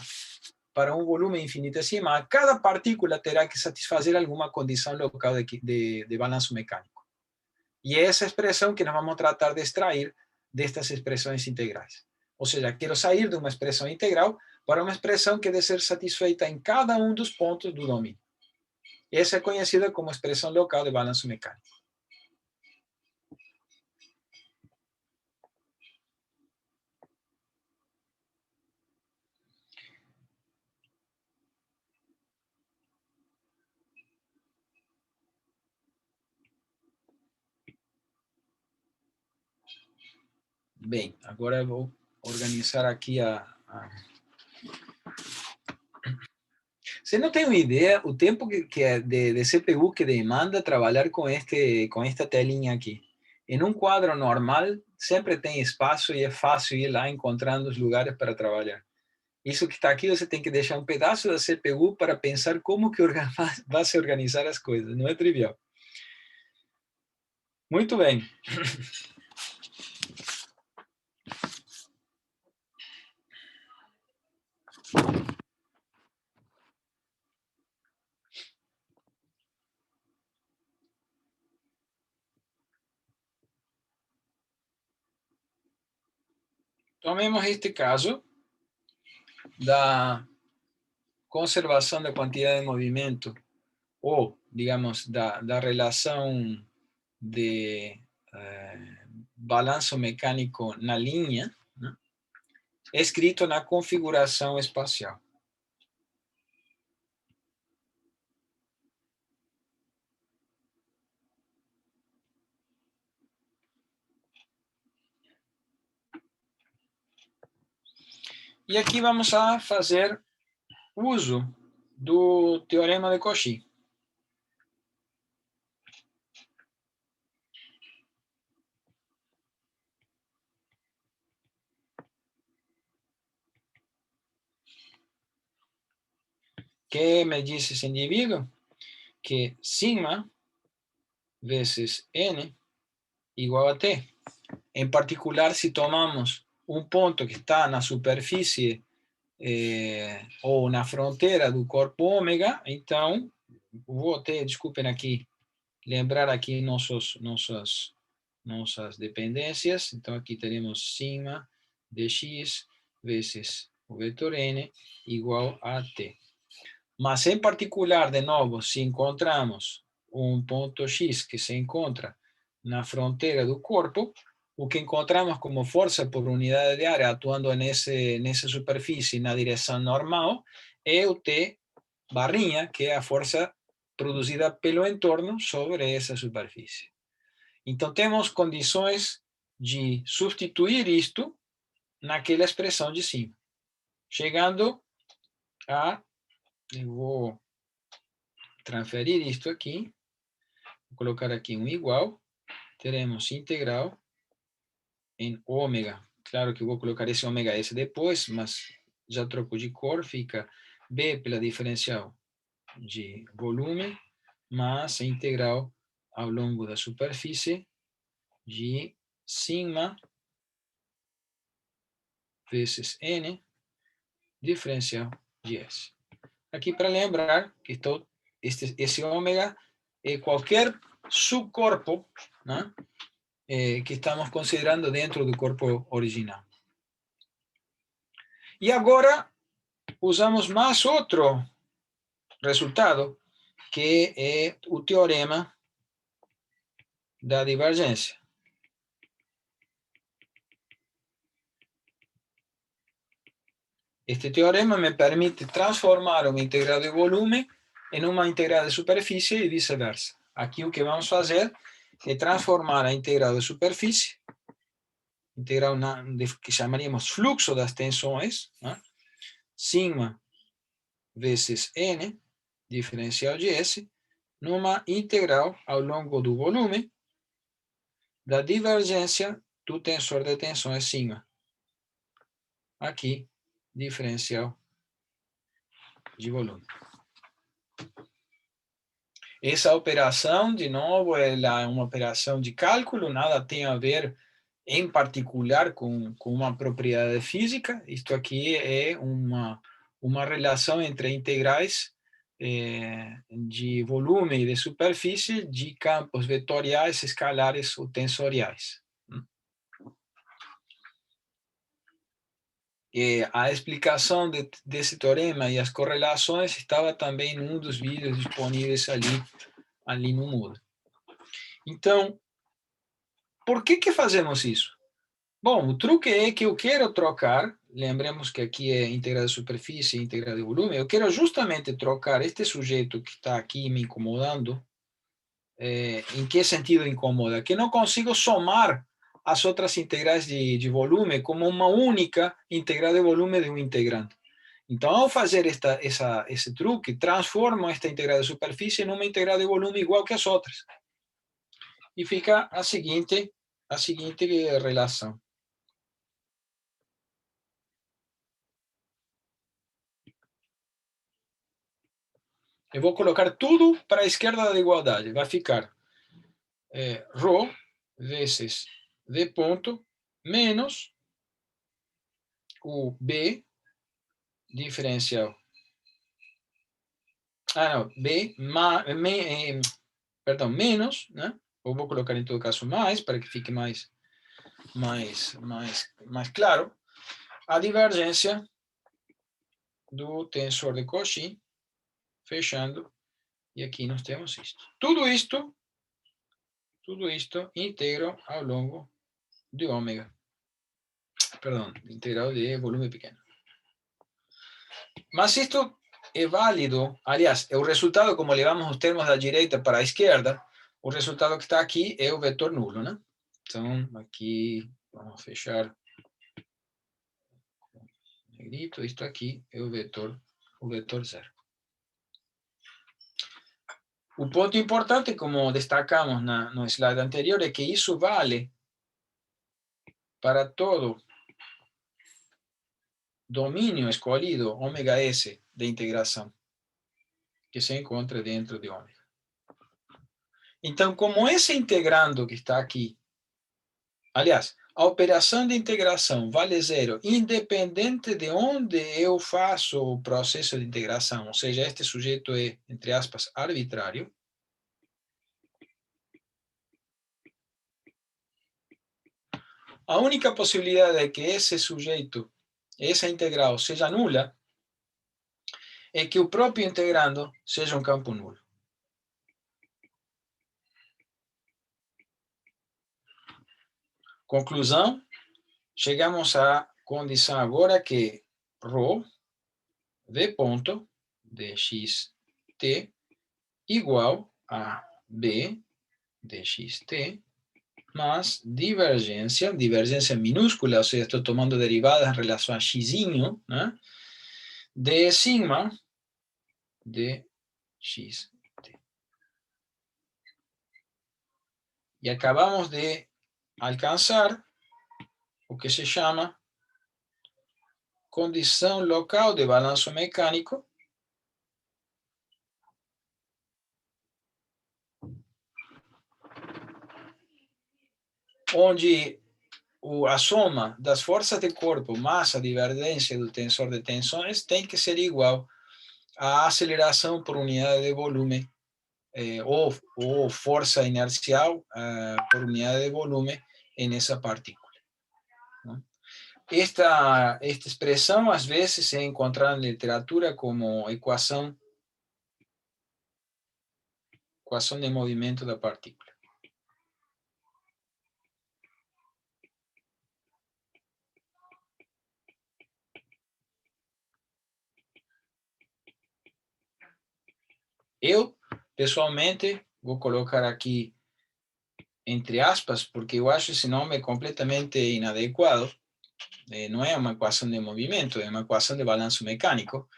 um volume infinitesimal, cada partícula terá que satisfazer alguma condição local de balanço mecânico. E é essa expressão que nós vamos tratar de extrair destas expressões integrais. Ou seja, quero sair de uma expressão integral para uma expressão que deve ser satisfeita em cada um dos pontos do domínio. Essa é conhecida como expressão local de balanço mecânico. Bem, agora eu vou organizar aqui Você não tem uma ideia o tempo que é de CPU que demanda trabalhar com esta telinha aqui. Em um quadro normal, sempre tem espaço e é fácil ir lá encontrando os lugares para trabalhar. Isso que está aqui, você tem que deixar um pedaço da CPU para pensar como que vai se organizar as coisas. Não é trivial. Muito bem. Tomemos este caso da conservação da quantidade de movimento ou, digamos, da relação de balanço mecânico na linha, né, escrito na configuração espacial. E aqui vamos a fazer uso do teorema de Cauchy. Que me diz esse indivíduo? Que sigma vezes n igual a t. Em particular, se tomamos um ponto que está na superfície ou na fronteira do corpo ômega, então, vou ter, desculpem aqui, lembrar aqui nossas dependências. Então, aqui teremos sigma dx vezes o vetor n igual a t. Mas em particular, de novo, se encontramos um ponto x que se encontra na fronteira do corpo, o que encontramos como força por unidade de área atuando nessa superfície na direção normal é o T barrinha, que é a força produzida pelo entorno sobre essa superfície. Então, temos condições de substituir isto naquela expressão de cima, chegando a... Eu vou transferir isto aqui, vou colocar aqui um igual, teremos integral em ômega. Claro que eu vou colocar esse ômega S depois, mas já troco de cor, fica B pela diferencial de volume, mais a integral ao longo da superfície de sigma vezes N, diferencial de S. Aqui para lembrar que esse ômega é qualquer subcorpo, né, que estamos considerando dentro do corpo original. E agora usamos mais outro resultado, que é o teorema da divergência. Este teorema me permite transformar uma integral de volume em uma integral de superfície e vice-versa. Aqui o que vamos fazer é transformar a integral de superfície, integral que chamaríamos fluxo das tensões, né? Sigma vezes N, diferencial de S, numa integral ao longo do volume da divergência do tensor de tensões sigma. Aqui, diferencial de volume. Essa operação, de novo, é uma operação de cálculo, nada tem a ver em particular com uma propriedade física. Isto aqui é uma relação entre integrais de volume e de superfície de campos vetoriais, escalares ou tensoriais. A explicação desse teorema e as correlações estava também em um dos vídeos disponíveis ali no Moodle. Então, por que fazemos isso? Bom, o truque é que eu quero trocar, lembremos que aqui é integral de superfície e integral de volume, eu quero justamente trocar este sujeito que está aqui me incomodando. Em que sentido incomoda? Que não consigo somar as outras integrais de volume como uma única integral de volume de um integrante. Então, ao fazer esse truque, transformo esta integral de superfície em uma integral de volume igual que as outras. E fica a seguinte relação. Eu vou colocar tudo para a esquerda da igualdade. Vai ficar ρ vezes d ponto menos o B diferencial. B, menos, né? Ou vou colocar em todo caso mais, para que fique mais claro. A divergência do tensor de Cauchy, fechando, e aqui nós temos isto. Tudo isto integro ao longo de ômega. Perdão, integral de volume pequeno. Mas isto é válido, aliás, é o resultado, como levamos os termos da direita para a esquerda, o resultado que está aqui é o vetor nulo, né? Então, aqui, vamos fechar negrito, isto aqui é o vetor zero. O ponto importante, como destacamos no slide anterior, é que isso vale para todo domínio escolhido, ômega S, de integração, que se encontra dentro de ômega. Então, como esse integrando que está aqui, aliás, a operação de integração vale zero, independente de onde eu faço o processo de integração, ou seja, este sujeito é, entre aspas, arbitrário. A única possibilidade é que esse sujeito essa integral seja nula, é que o próprio integrando seja um campo nulo. Conclusão, chegamos à condição agora que ρ v ponto dxt igual a b dxt más divergência minúscula, ou seja, estou tomando derivadas em relação a xzinho, né? De sigma de xt. E acabamos de alcançar o que se chama condição local de balanço mecânico, onde a soma das forças de corpo mais a divergência do tensor de tensões tem que ser igual à aceleração por unidade de volume, ou força inercial por unidade de volume nessa partícula. Esta expressão, às vezes, é encontrada na literatura como equação de movimento da partícula. Eu, pessoalmente, vou colocar aqui entre aspas, porque eu acho esse nome completamente inadequado. Não é uma equação de movimento, é uma equação de balanço mecânico.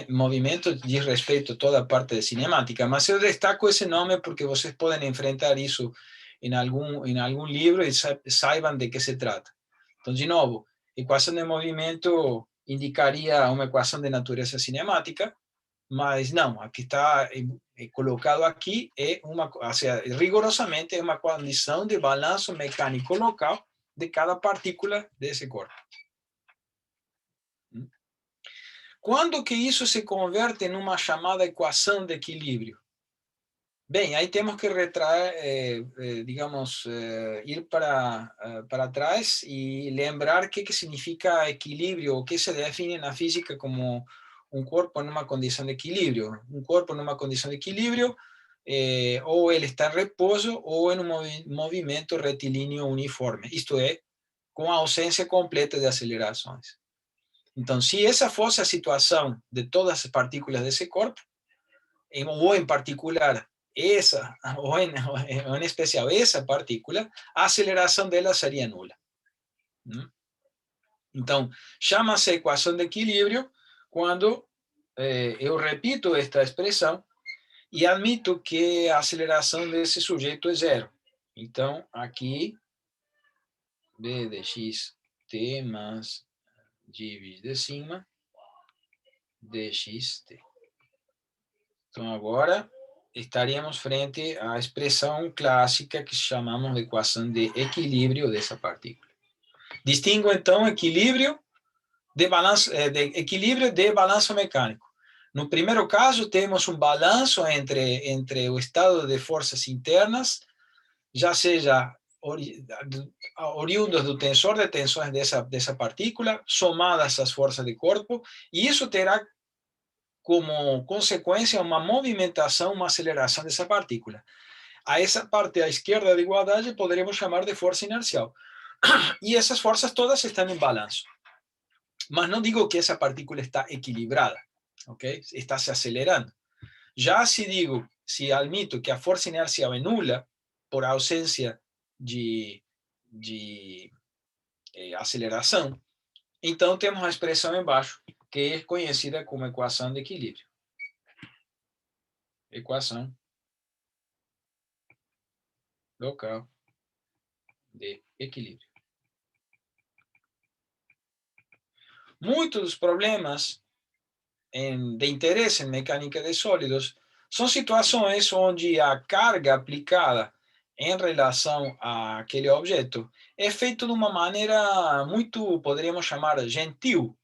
Movimento diz respeito a toda a parte de cinemática, mas eu destaco esse nome porque vocês podem enfrentar isso em algum livro e saibam de que se trata. Então, de novo, equação de movimento indicaria uma equação de natureza cinemática, mas não, aqui está colocado aqui, ou seja, rigorosamente é uma condição de balanço mecânico local de cada partícula desse corpo. Quando que isso se converte em uma chamada equação de equilíbrio? Bem, aí temos que ir para trás e lembrar o que significa equilíbrio, o que se define na física como um corpo numa condição de equilíbrio. Um corpo numa condição de equilíbrio, ou ele está em repouso ou em um movimento retilíneo uniforme, isto é, com a ausência completa de acelerações. Então, se essa fosse a situação de todas as partículas desse corpo, ou em particular essa, ou em especial essa partícula, a aceleração dela seria nula. Então, chama-se equação de equilíbrio quando eu repito esta expressão e admito que a aceleração desse sujeito é zero. Então, aqui, b de xt mais divis de sigma dxt. Então, agora, estaríamos frente à expressão clássica que chamamos de equação de equilíbrio dessa partícula. Distingo, então, equilíbrio de balanço mecânico. No primeiro caso, temos um balanço entre o estado de forças internas, já seja oriundos do tensor de tensões dessa partícula, somadas às forças de corpo, e isso terá como consequência uma movimentação, uma aceleração dessa partícula. A essa parte à esquerda da igualdade poderemos chamar de força inercial. E essas forças todas estão em balanço. Mas não digo que essa partícula está equilibrada, ok? Está se acelerando. Já se admito que a força inercial é nula por ausência de aceleração, então temos a expressão embaixo, que é conhecida como equação de equilíbrio. Equação local de equilíbrio. Muitos dos problemas de interesse em mecânica de sólidos são situações onde a carga aplicada em relação àquele objeto é feito de uma maneira muito, poderíamos chamar, gentil.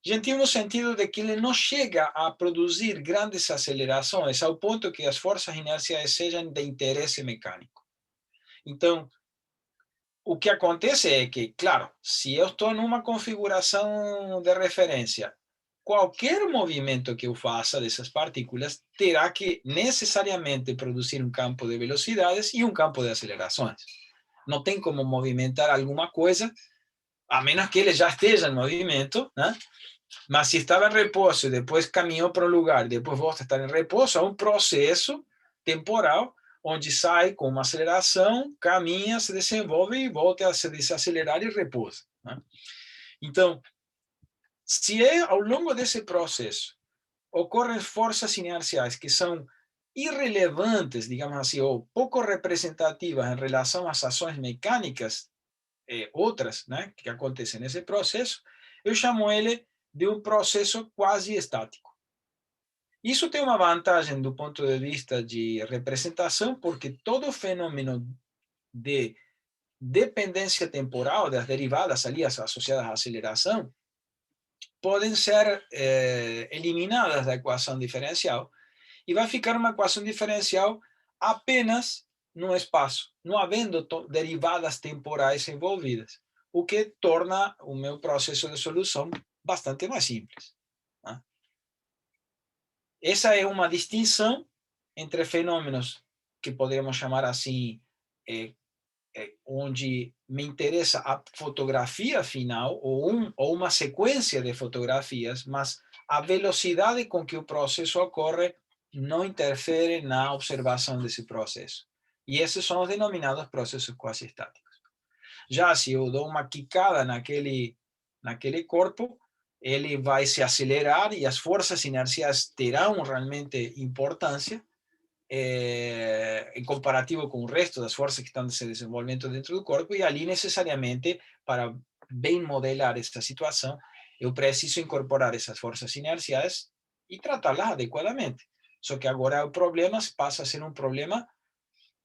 Gentil no sentido de que ele não chega a produzir grandes acelerações ao ponto que as forças inerciais sejam de interesse mecânico. Então, o que acontece é que, claro, se eu estou numa configuração de referência, qualquer movimento que eu faça dessas partículas terá que necessariamente produzir um campo de velocidades e um campo de acelerações. Não tem como movimentar alguma coisa, a menos que ele já esteja em movimento, né? Mas se estava em repouso e depois caminhou para um lugar, depois volta a estar em repouso, é um processo temporal onde sai com uma aceleração, caminha, se desenvolve e volta a se desacelerar e repousa, né? Então, se ao longo desse processo ocorrem forças inerciais que são irrelevantes, digamos assim, ou pouco representativas em relação às ações mecânicas outras, né, que acontecem nesse processo, eu chamo ele de um processo quase estático. Isso tem uma vantagem do ponto de vista de representação, porque todo fenômeno de dependência temporal das derivadas ali associadas à aceleração podem ser eliminadas da equação diferencial e vai ficar uma equação diferencial apenas no espaço, não havendo derivadas temporais envolvidas, o que torna o meu processo de solução bastante mais simples, né? Essa é uma distinção entre fenômenos que poderíamos chamar assim, onde me interessa a fotografia final, ou uma sequência de fotografias, mas a velocidade com que o processo ocorre não interfere na observação desse processo. E esses são os denominados processos quase estáticos. Já se eu dou uma quicada naquele corpo, ele vai se acelerar e as forças inerciais terão realmente importância em comparativo com o resto das forças que estão se desenvolvendo dentro do corpo, e ali necessariamente, para bem modelar essa situação, eu preciso incorporar essas forças inerciais e tratá-las adequadamente. Só que agora o problema passa a ser um problema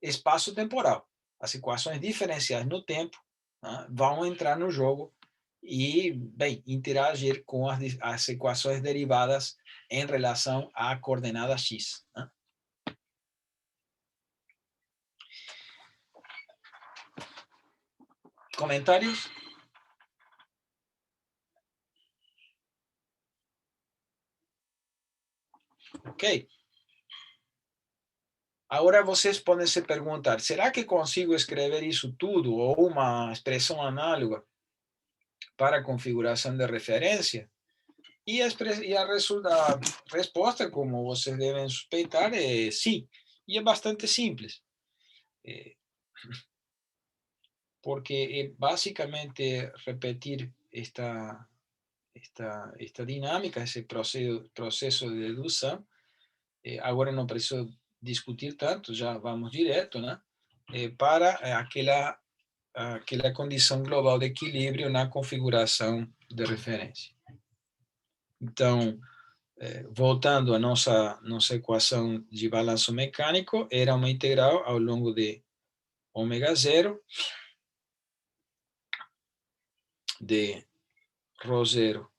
espaço-temporal. As equações diferenciais no tempo, né, vão entrar no jogo e, bem, interagir com as equações derivadas em relação à coordenada x, né? Comentários? Ok. Agora vocês podem se perguntar, será que consigo escrever isso tudo ou uma expressão análoga para a configuração de referência? E a resposta, como vocês devem suspeitar, é sim. E é bastante simples. Porque é basicamente repetir esta dinâmica, esse processo de dedução. Agora não preciso discutir tanto, já vamos direto, né? Para aquela condição global de equilíbrio na configuração de referência. Então, voltando à nossa equação de balanço mecânico, era uma integral ao longo de ômega zero de ρ zero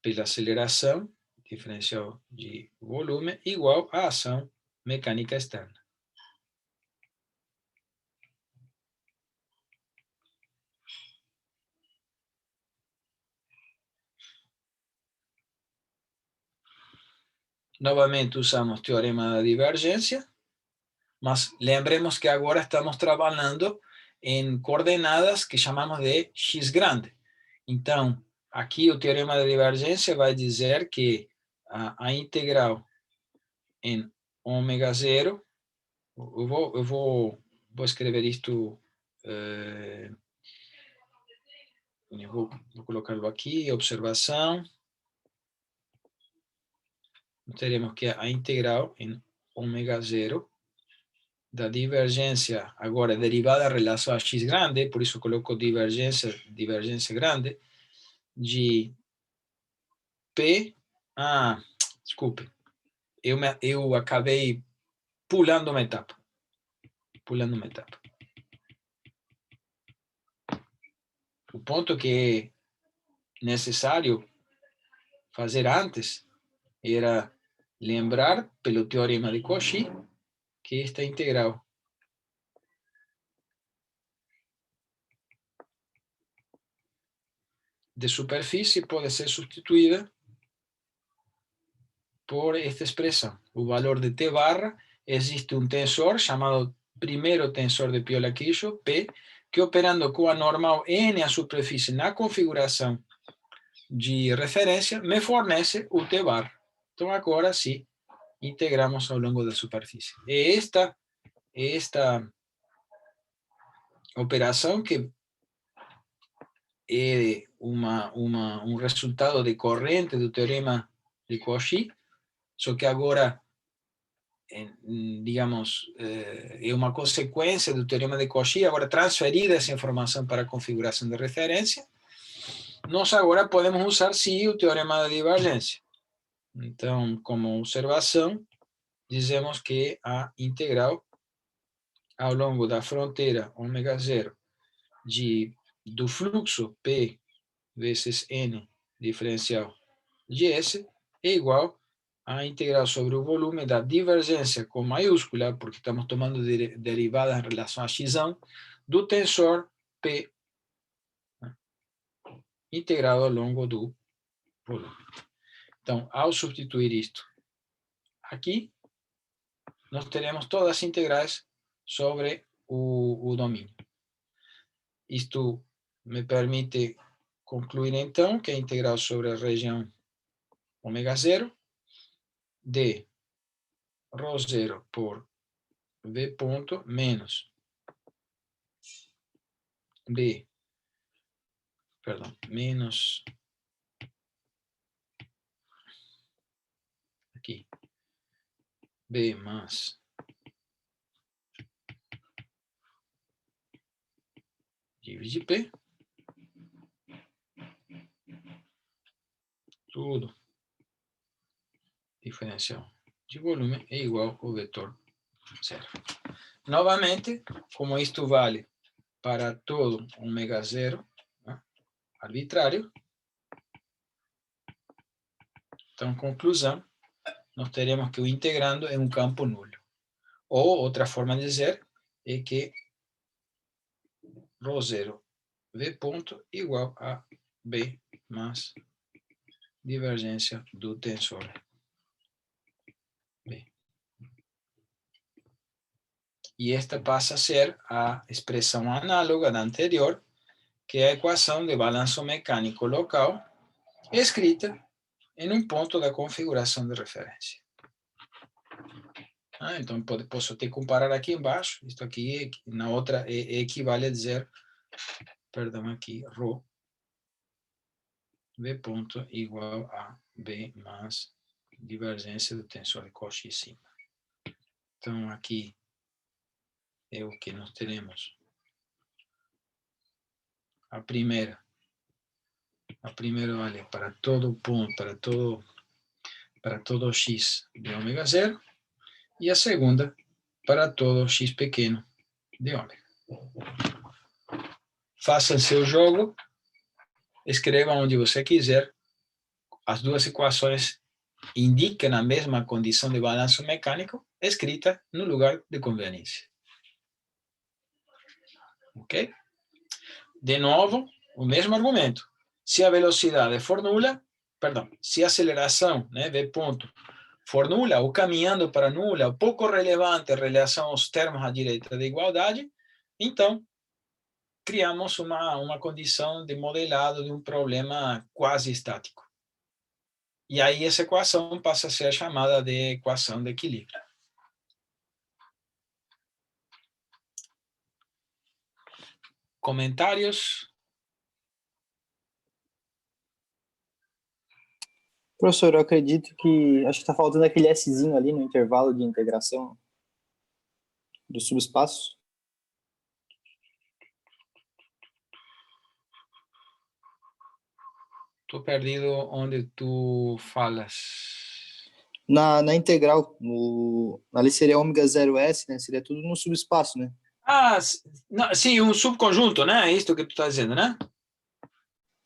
pela aceleração diferencial de volume igual à ação mecânica externa. Novamente usamos o teorema da divergência, mas lembremos que agora estamos trabalhando em coordenadas que chamamos de x grande. Então, aqui o teorema da divergência vai dizer que a integral em ômega zero, eu vou escrever isto, eu vou colocá-lo aqui, observação. Teremos que a integral em ômega zero da divergência, agora derivada em relação a x grande, por isso coloco divergência grande, de P, desculpe, eu acabei pulando uma etapa. O ponto que é necessário fazer antes era lembrar, pelo teorema de Cauchy, que esta integral de superfície pode ser substituída por esta expressão. O valor de T barra, existe um tensor chamado primeiro tensor de Piola-Kirchhoff, P, que operando com a normal N a superfície na configuração de referência, me fornece o T bar. Então, agora sim, integramos ao longo da superfície. É esta operação que é um resultado decorrente do teorema de Cauchy, só que agora, digamos, é uma consequência do teorema de Cauchy, agora transferida essa informação para a configuração de referência. Nós agora podemos usar, sim, o teorema da divergência. Então, como observação, dizemos que a integral ao longo da fronteira ômega zero do fluxo P vezes N diferencial de S é igual à integral sobre o volume da divergência com maiúscula, porque estamos tomando derivadas em relação a x, do tensor P integrado ao longo do volume. Então, ao substituir isto aqui, nós teremos todas as integrais sobre o domínio. Isto me permite concluir, então, que a integral sobre a região ômega zero de ρ zero por V ponto menos B, perdão, menos aqui, B mais divide P, tudo diferencial de volume é igual ao vetor zero. Novamente, como isto vale para todo ômega zero, né, arbitrário, então, conclusão, nós teremos que o integrando é um campo nulo. Ou, outra forma de dizer, é que ρ zero V ponto igual a B mais divergência do tensor B. E esta passa a ser a expressão análoga da anterior, que é a equação de balanço mecânico local, escrita em um ponto da configuração de referência. Então, posso até comparar aqui embaixo, isto aqui, na outra, equivale a dizer, perdão, aqui, ρ V ponto igual a B mais divergência do tensor de Cauchy em cima. Então, aqui é o que nós teremos. A primeira vale para todo ponto, para todo x de ômega zero, e a segunda para todo x pequeno de ômega. Faça seu jogo, escreva onde você quiser, as duas equações indicam a mesma condição de balanço mecânico, escrita no lugar de conveniência. Ok? De novo, o mesmo argumento. Se a velocidade for nula, perdão, se a aceleração, né, V ponto, for nula ou caminhando para nula, ou pouco relevante em relação aos termos à direita da igualdade, então criamos uma condição de modelado de um problema quase estático. E aí essa equação passa a ser chamada de equação de equilíbrio. Comentários? Professor, eu acredito que acho que está faltando aquele Szinho ali no intervalo de integração do subespaço. Estou perdido onde tu falas. Na integral, ali seria ômega 0S, né? Seria tudo no subespaço, né? Ah, não, sim, um subconjunto, né? É isso que tu está dizendo, né?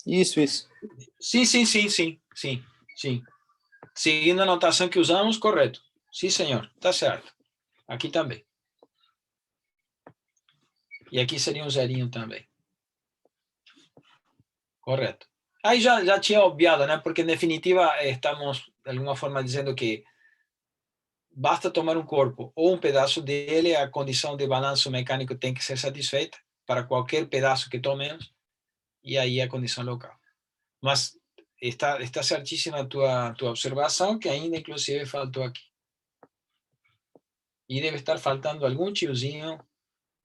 Isso. Sim. Seguindo a notação que usamos, correto. Sim, senhor, está certo. Aqui também. E aqui seria um zerinho também. Correto. Aí já tinha obviado, né? Porque, em definitiva, estamos, de alguma forma, dizendo que basta tomar um corpo ou um pedaço dele, a condição de balanço mecânico tem que ser satisfeita para qualquer pedaço que tomemos, e aí a condição local. Mas está certíssima a tua observação, que ainda, inclusive, faltou aqui. E deve estar faltando algum tiozinho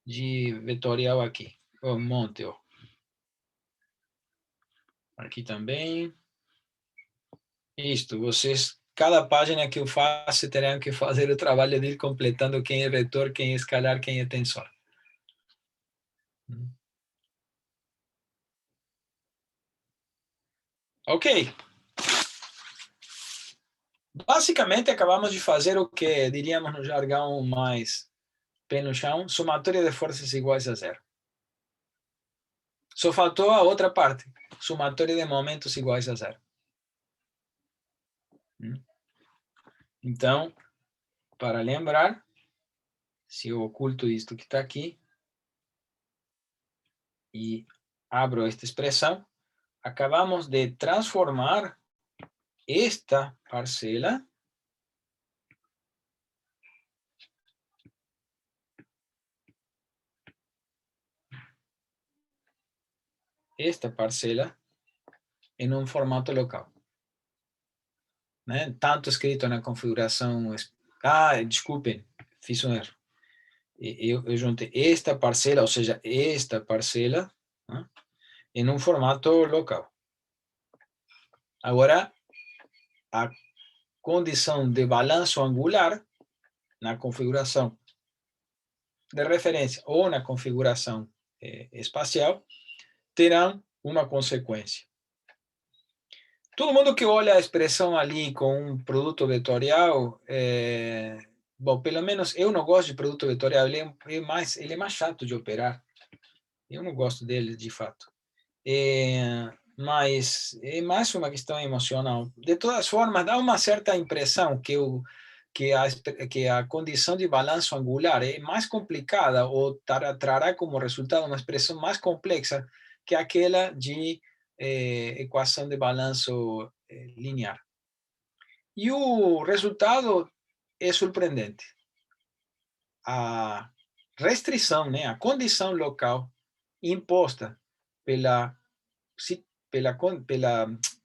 de vetorial aqui. Um monte, ó. Aqui também. Isto, vocês, cada página que eu faço, terão que fazer o trabalho de ir completando quem é vetor, quem é escalar, quem é tensor. Ok. Basicamente, acabamos de fazer o que diríamos no jargão mais pé no chão, somatória de forças iguais a zero. Só faltou a outra parte, somatória de momentos iguais a zero. Então, para lembrar, se eu oculto isto que está aqui e abro esta expressão, acabamos de transformar esta parcela em um formato local. Né? Tanto escrito na configuração... desculpem, fiz um erro. Eu juntei esta parcela, ou seja, esta parcela, né, em um formato local. Agora, a condição de balanço angular na configuração de referência ou na configuração espacial terão uma consequência. Todo mundo que olha a expressão ali com um produto vetorial, bom, pelo menos eu não gosto de produto vetorial, ele é mais chato de operar. Eu não gosto dele, de fato. Mas é mais uma questão emocional. De todas formas, dá uma certa impressão que a condição de balanço angular é mais complicada ou trará como resultado uma expressão mais complexa que aquela de equação de balanço linear. E o resultado é surpreendente. A restrição, né, a condição local imposta pela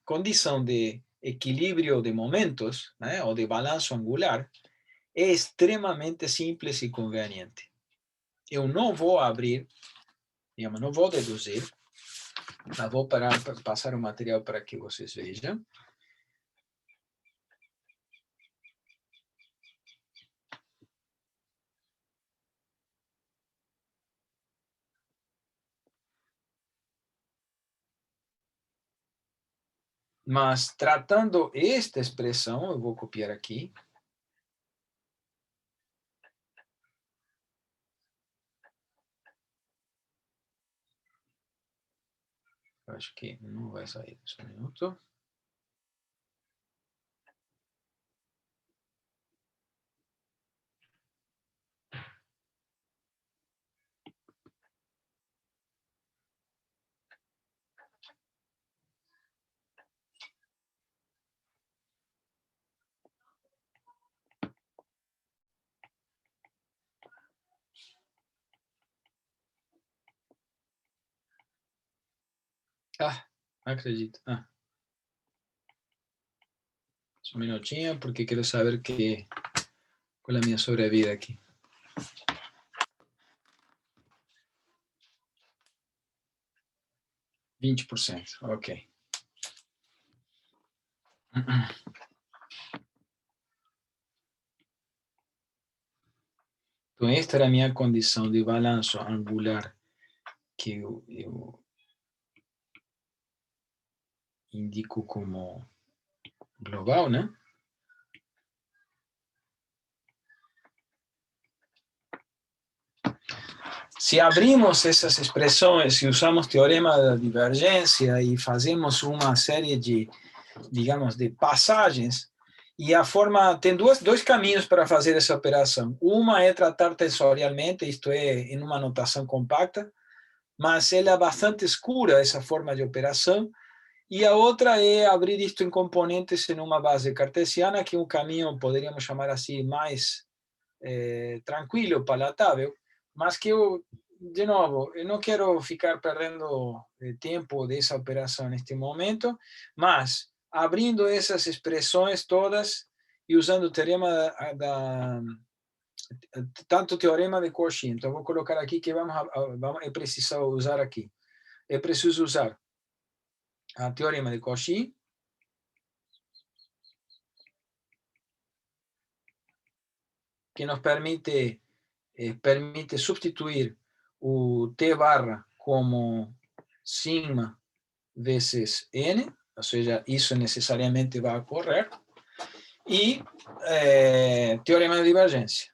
condição de equilíbrio de momentos, né, ou de balanço angular, é extremamente simples e conveniente. Eu não vou abrir, digamos, não vou deduzir, vou passar o material para que vocês vejam. Mas, tratando esta expressão, eu vou copiar aqui. Eu acho que não vai sair. Só um minuto. Não acredito. Só um minutinho, porque quero saber qual é a minha sobrevida aqui. 20%, ok. Então, esta era a minha condição de balanço angular que eu indico como global, né? Se abrimos essas expressões e usamos teorema da divergência e fazemos uma série de, digamos, de passagens, e a forma tem dois caminhos para fazer essa operação. Uma é tratar tensorialmente, isto é, em uma notação compacta, mas ela é bastante escura, essa forma de operação, E a outra é abrir isto em componentes em uma base cartesiana, que é um caminho, poderíamos chamar assim, mais tranquilo, palatável, mas que eu, de novo, eu não quero ficar perdendo tempo dessa operação neste momento, mas abrindo essas expressões todas e usando o teorema tanto o teorema de Cauchy. Então, vou colocar aqui que é preciso usar aqui. É preciso usar o teorema de Cauchy, que nos permite substituir o T barra como sigma vezes N, ou seja, isso necessariamente vai ocorrer, e teorema de divergência.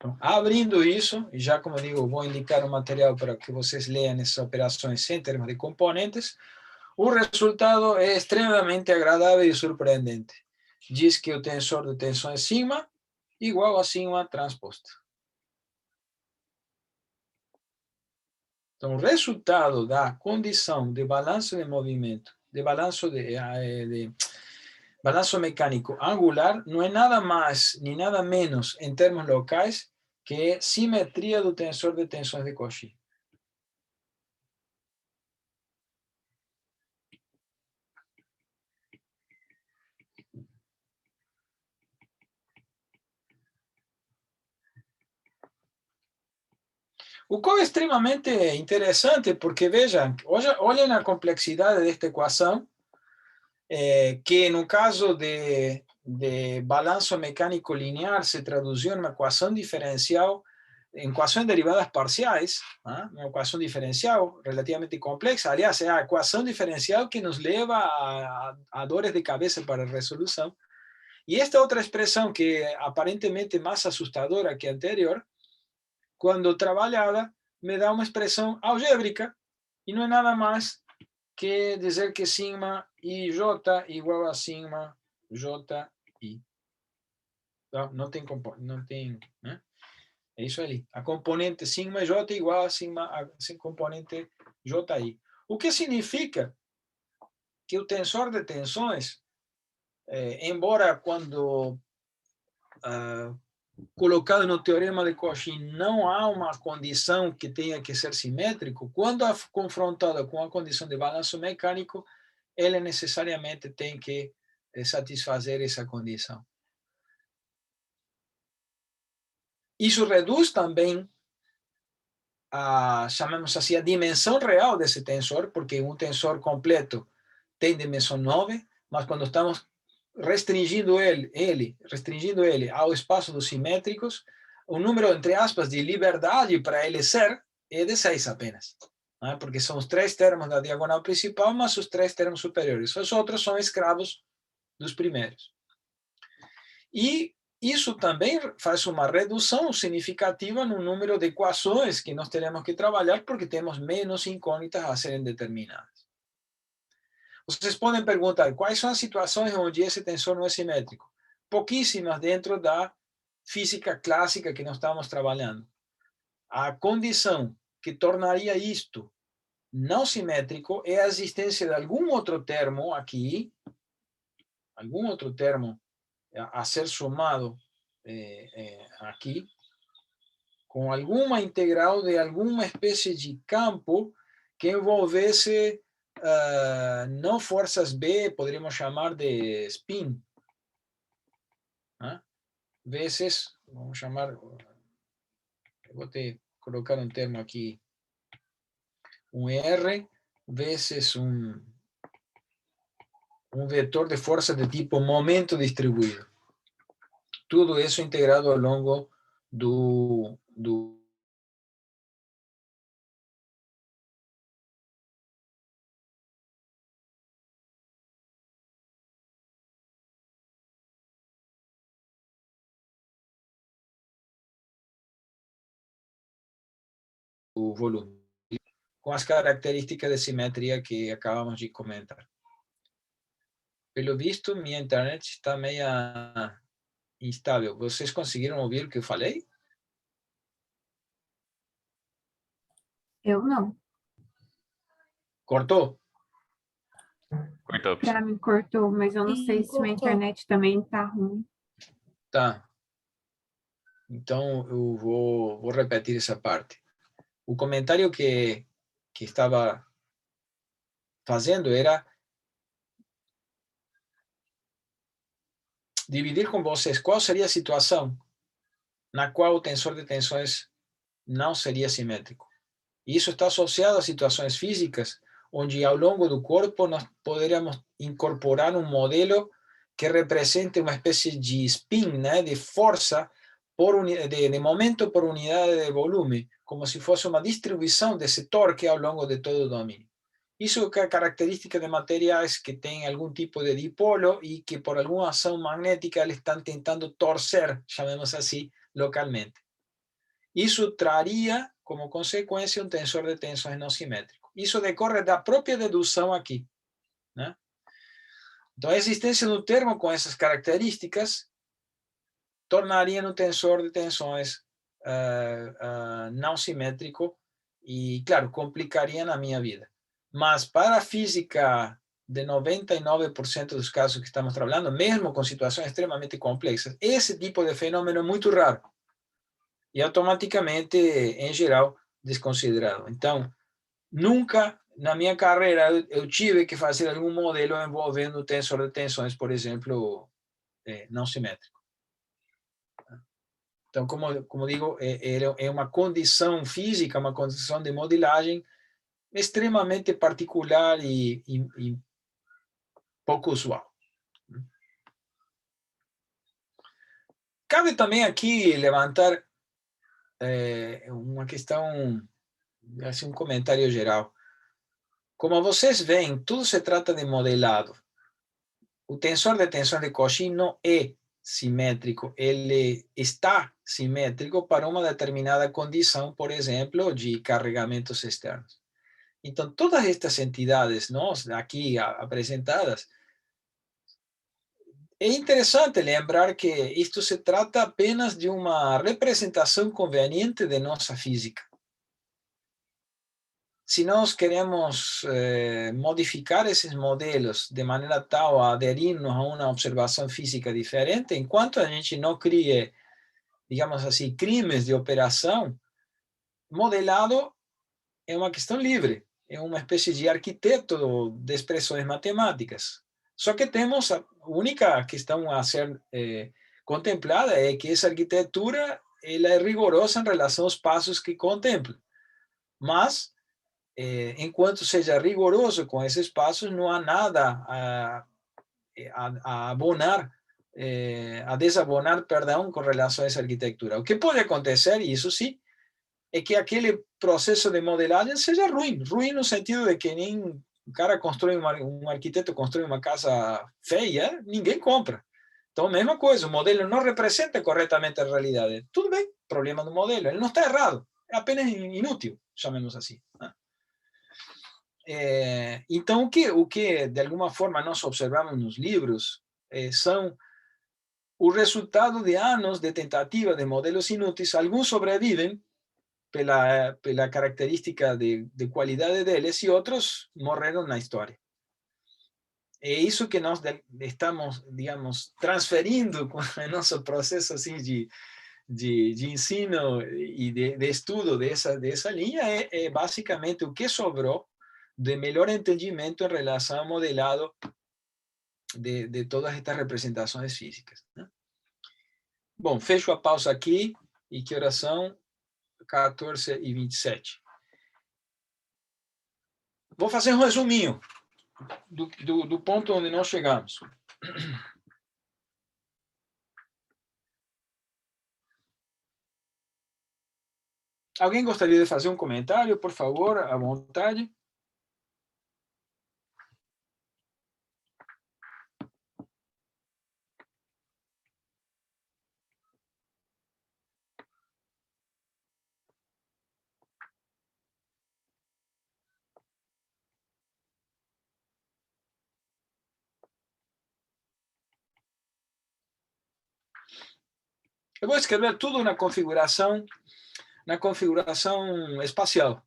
Então, abrindo isso, e já como digo, vou indicar um material para que vocês leiam essas operações sem termos de componentes, o resultado é extremamente agradável e surpreendente. Diz que o tensor de tensões sigma igual a sigma transposta. Então, o resultado da condição de balanço de movimento, de balanço balanço mecânico angular, não é nada mais nem nada menos em termos locais que simetria do tensor de tensões de Cauchy. O que é extremamente interessante, porque vejam, olhem a complexidade desta equação, que no caso de balanço mecânico linear se traduziu em uma equação diferencial, em equações derivadas parciais, uma equação diferencial relativamente complexa. Aliás, é a equação diferencial que nos leva a dores de cabeça para a resolução. E esta outra expressão, que é aparentemente mais assustadora que a anterior, quando trabalhada, me dá uma expressão algébrica, e não é nada mais que dizer que sigma ij igual a sigma ji. Não tem, né? É isso ali. A componente sigma j igual a sigma componente ji. O que significa que o tensor de tensões, embora quando colocado no teorema de Cauchy não há uma condição que tenha que ser simétrico, quando confrontado com a condição de balanço mecânico, ele necessariamente tem que satisfazer essa condição. Isso reduz também chamamos assim, a dimensão real desse tensor, porque um tensor completo tem dimensão 9, mas quando estamos restringindo ele ao espaço dos simétricos, o número, entre aspas, de liberdade para ele ser é de 6 apenas. Porque são os 3 termos da diagonal principal, mas os 3 termos superiores. Os outros são escravos dos primeiros. E isso também faz uma redução significativa no número de equações que nós teremos que trabalhar, porque temos menos incógnitas a serem determinadas. Vocês podem perguntar quais são as situações onde esse tensor não é simétrico. Pouquíssimas dentro da física clássica que nós estamos trabalhando. A condição que tornaria isto não simétrico é a existência de algum outro termo aqui, algum outro termo a ser somado aqui, com alguma integral de alguma espécie de campo que envolvesse não forças B, poderíamos chamar de spin, vezes, vamos chamar, vou colocar um termo aqui, um R vezes um vetor de força de tipo momento distribuído. Tudo isso integrado ao longo do volume, com as características de simetria que acabamos de comentar. Pelo visto, minha internet está meia instável. Vocês conseguiram ouvir o que eu falei? Eu não. Cortou? Cortou, Pra professor. mim cortou, mas eu não Sim, sei se minha cortou. internet também tá ruim. Tá. Então, eu vou repetir essa parte. O comentário que estava fazendo era dividir com vocês qual seria a situação na qual o tensor de tensões não seria simétrico. E isso está associado a situações físicas, onde ao longo do corpo nós poderíamos incorporar um modelo que represente uma espécie de spin, né, de força de momento por unidade de volume, como se fosse uma distribuição desse torque ao longo de todo o domínio. Isso é característica de materiais que têm algum tipo de dipolo e que por alguma ação magnética eles estão tentando torcer, chamemos assim, localmente. Isso traria como consequência um tensor de tensões não simétrico. Isso decorre da própria dedução aqui, né? Então, a existência de um termo com essas características tornaria um tensor de tensões não simétrico e, claro, complicaria na minha vida. Mas para a física de 99% dos casos que estamos trabalhando, mesmo com situações extremamente complexas, esse tipo de fenômeno é muito raro e automaticamente, em geral, desconsiderado. Então, nunca na minha carreira eu tive que fazer algum modelo envolvendo tensor de tensões, por exemplo, não simétrico. Então, como digo, é uma condição física, uma condição de modelagem extremamente particular e pouco usual. Cabe também aqui levantar uma questão, assim, um comentário geral. Como vocês veem, tudo se trata de modelado. O tensor de tensão de Cauchy não é simétrico, ele está simétrico para uma determinada condição, por exemplo, de carregamentos externos. Então, todas estas entidades aqui apresentadas, é interessante lembrar que isto se trata apenas de uma representação conveniente de nossa física. Se nós queremos modificar esses modelos de maneira tal a aderir-nos a uma observação física diferente, enquanto a gente não crie, digamos assim, crimes de operação, modelado é uma questão livre, é uma espécie de arquiteto de expressões matemáticas. Só que temos a única questão a ser contemplada é que essa arquitetura ela é rigorosa em relação aos passos que contempla. Mas enquanto seja rigoroso com esses passos, não há nada a abonar, a desabonar, perdão, com relação a essa arquitetura. O que pode acontecer, e isso sim, é que aquele processo de modelagem seja ruim. Ruim no sentido de que nem um cara constrói, um arquiteto constrói uma casa feia, ninguém compra. Então, mesma coisa, o modelo não representa corretamente a realidade. Tudo bem, problema do modelo. Ele não está errado, é apenas inútil, chamemos assim. Então, o que de alguma forma nós observamos nos livros são o resultado de anos de tentativa de modelos inúteis. Alguns sobrevivem pela característica de qualidade deles e outros morreram na história. É isso que nós estamos, digamos, transferindo com o nosso processo assim, de ensino e de estudo dessa linha, é basicamente o que sobrou de melhor entendimento em relação ao modelado de todas estas representações físicas, né? Bom, fecho a pausa aqui, e que horas são? 14h27. Vou fazer um resuminho do ponto onde nós chegamos. Alguém gostaria de fazer um comentário, por favor, à vontade? Eu vou escrever tudo na configuração espacial,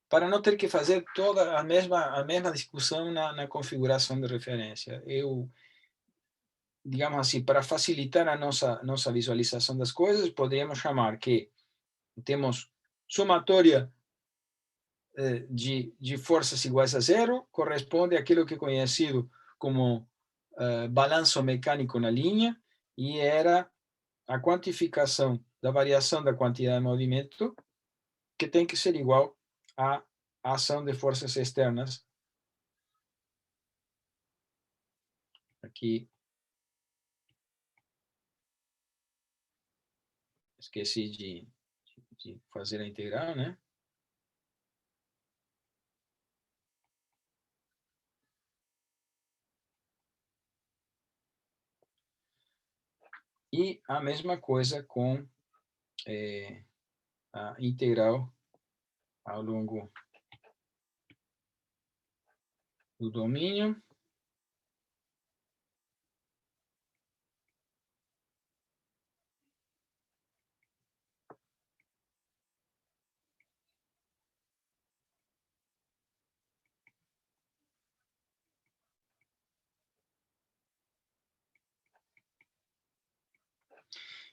para não ter que fazer toda a mesma discussão na configuração de referência. Digamos assim, para facilitar a nossa visualização das coisas, poderíamos chamar que temos somatória de forças iguais a zero, corresponde àquilo que é conhecido como balanço mecânico na linha, e era a quantificação da variação da quantidade de movimento, que tem que ser igual à ação de forças externas. Aqui, esqueci de fazer a integral, né? E a mesma coisa com a integral ao longo do domínio.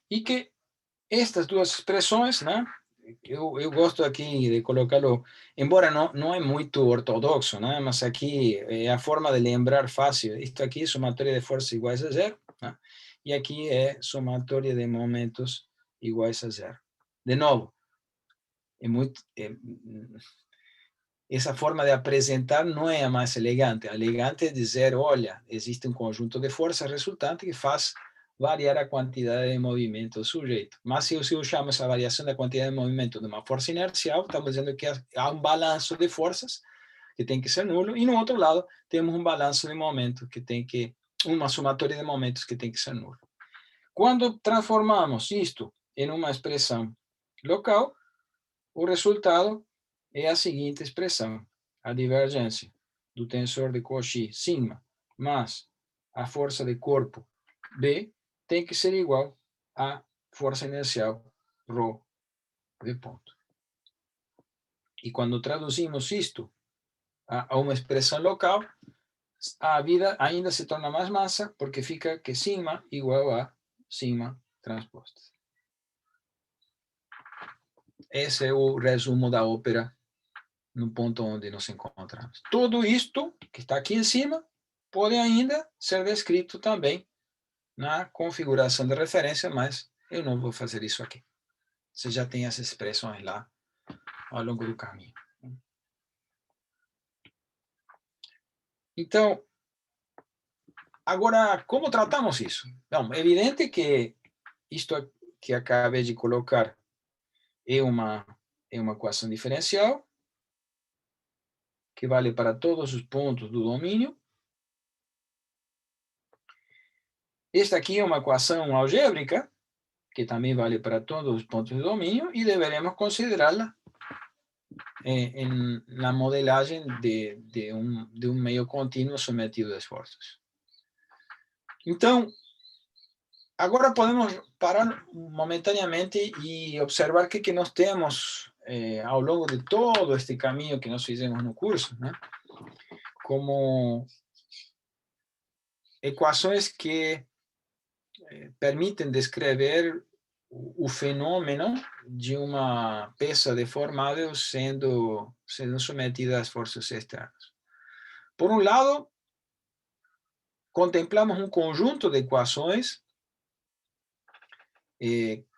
E que estas duas expressões, né? Eu gosto aqui de colocá-lo, embora não é muito ortodoxo, né? Mas aqui é a forma de lembrar fácil. Isto aqui é somatória de forças iguais a zero, né? E aqui é somatória de momentos iguais a zero. De novo, essa forma de apresentar não é a mais elegante. A elegante é dizer, olha, existe um conjunto de forças resultante que faz variar a quantidade de movimento do sujeito. Mas se eu chamo essa variação da quantidade de movimento de uma força inercial, estamos dizendo que há um balanço de forças que tem que ser nulo, e no outro lado temos um balanço de momento uma somatória de momentos que tem que ser nulo. Quando transformamos isto em uma expressão local, o resultado é a seguinte expressão: a divergência do tensor de Cauchy sigma mais a força de corpo B tem que ser igual à força inercial ρ de ponto. E quando traduzimos isto a uma expressão local, a vida ainda se torna mais massa, porque fica que sigma igual a sigma transposta. Esse é o resumo da ópera no ponto onde nos encontramos. Tudo isto que está aqui em cima pode ainda ser descrito também na configuração de referência, mas eu não vou fazer isso aqui. Você já tem as expressões lá ao longo do caminho. Então, agora, como tratamos isso? Bom, é evidente que isto que acabei de colocar é uma equação diferencial que vale para todos os pontos do domínio. Esta aqui é uma equação algébrica que também vale para todos os pontos do domínio, e deveremos considerá-la na modelagem de um meio contínuo submetido a esforços. Então, agora podemos parar momentaneamente e observar o que nós temos ao longo de todo este caminho que nós fizemos no curso, né? Como equações que permitem descrever o fenômeno de uma peça deformável sendo submetida a esforços externos. Por um lado, contemplamos um conjunto de equações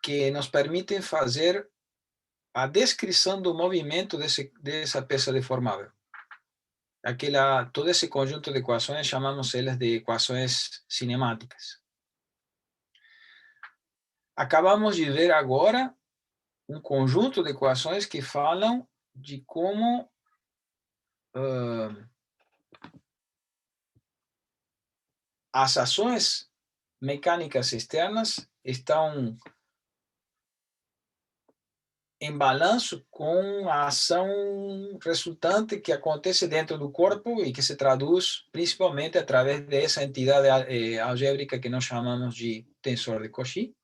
que nos permitem fazer a descrição do movimento dessa peça deformável. Todo esse conjunto de equações chamamos elas de equações cinemáticas. Acabamos de ver agora um conjunto de equações que falam de como as ações mecânicas externas estão em balanço com a ação resultante que acontece dentro do corpo e que se traduz principalmente através dessa entidade algébrica que nós chamamos de tensor de Cauchy.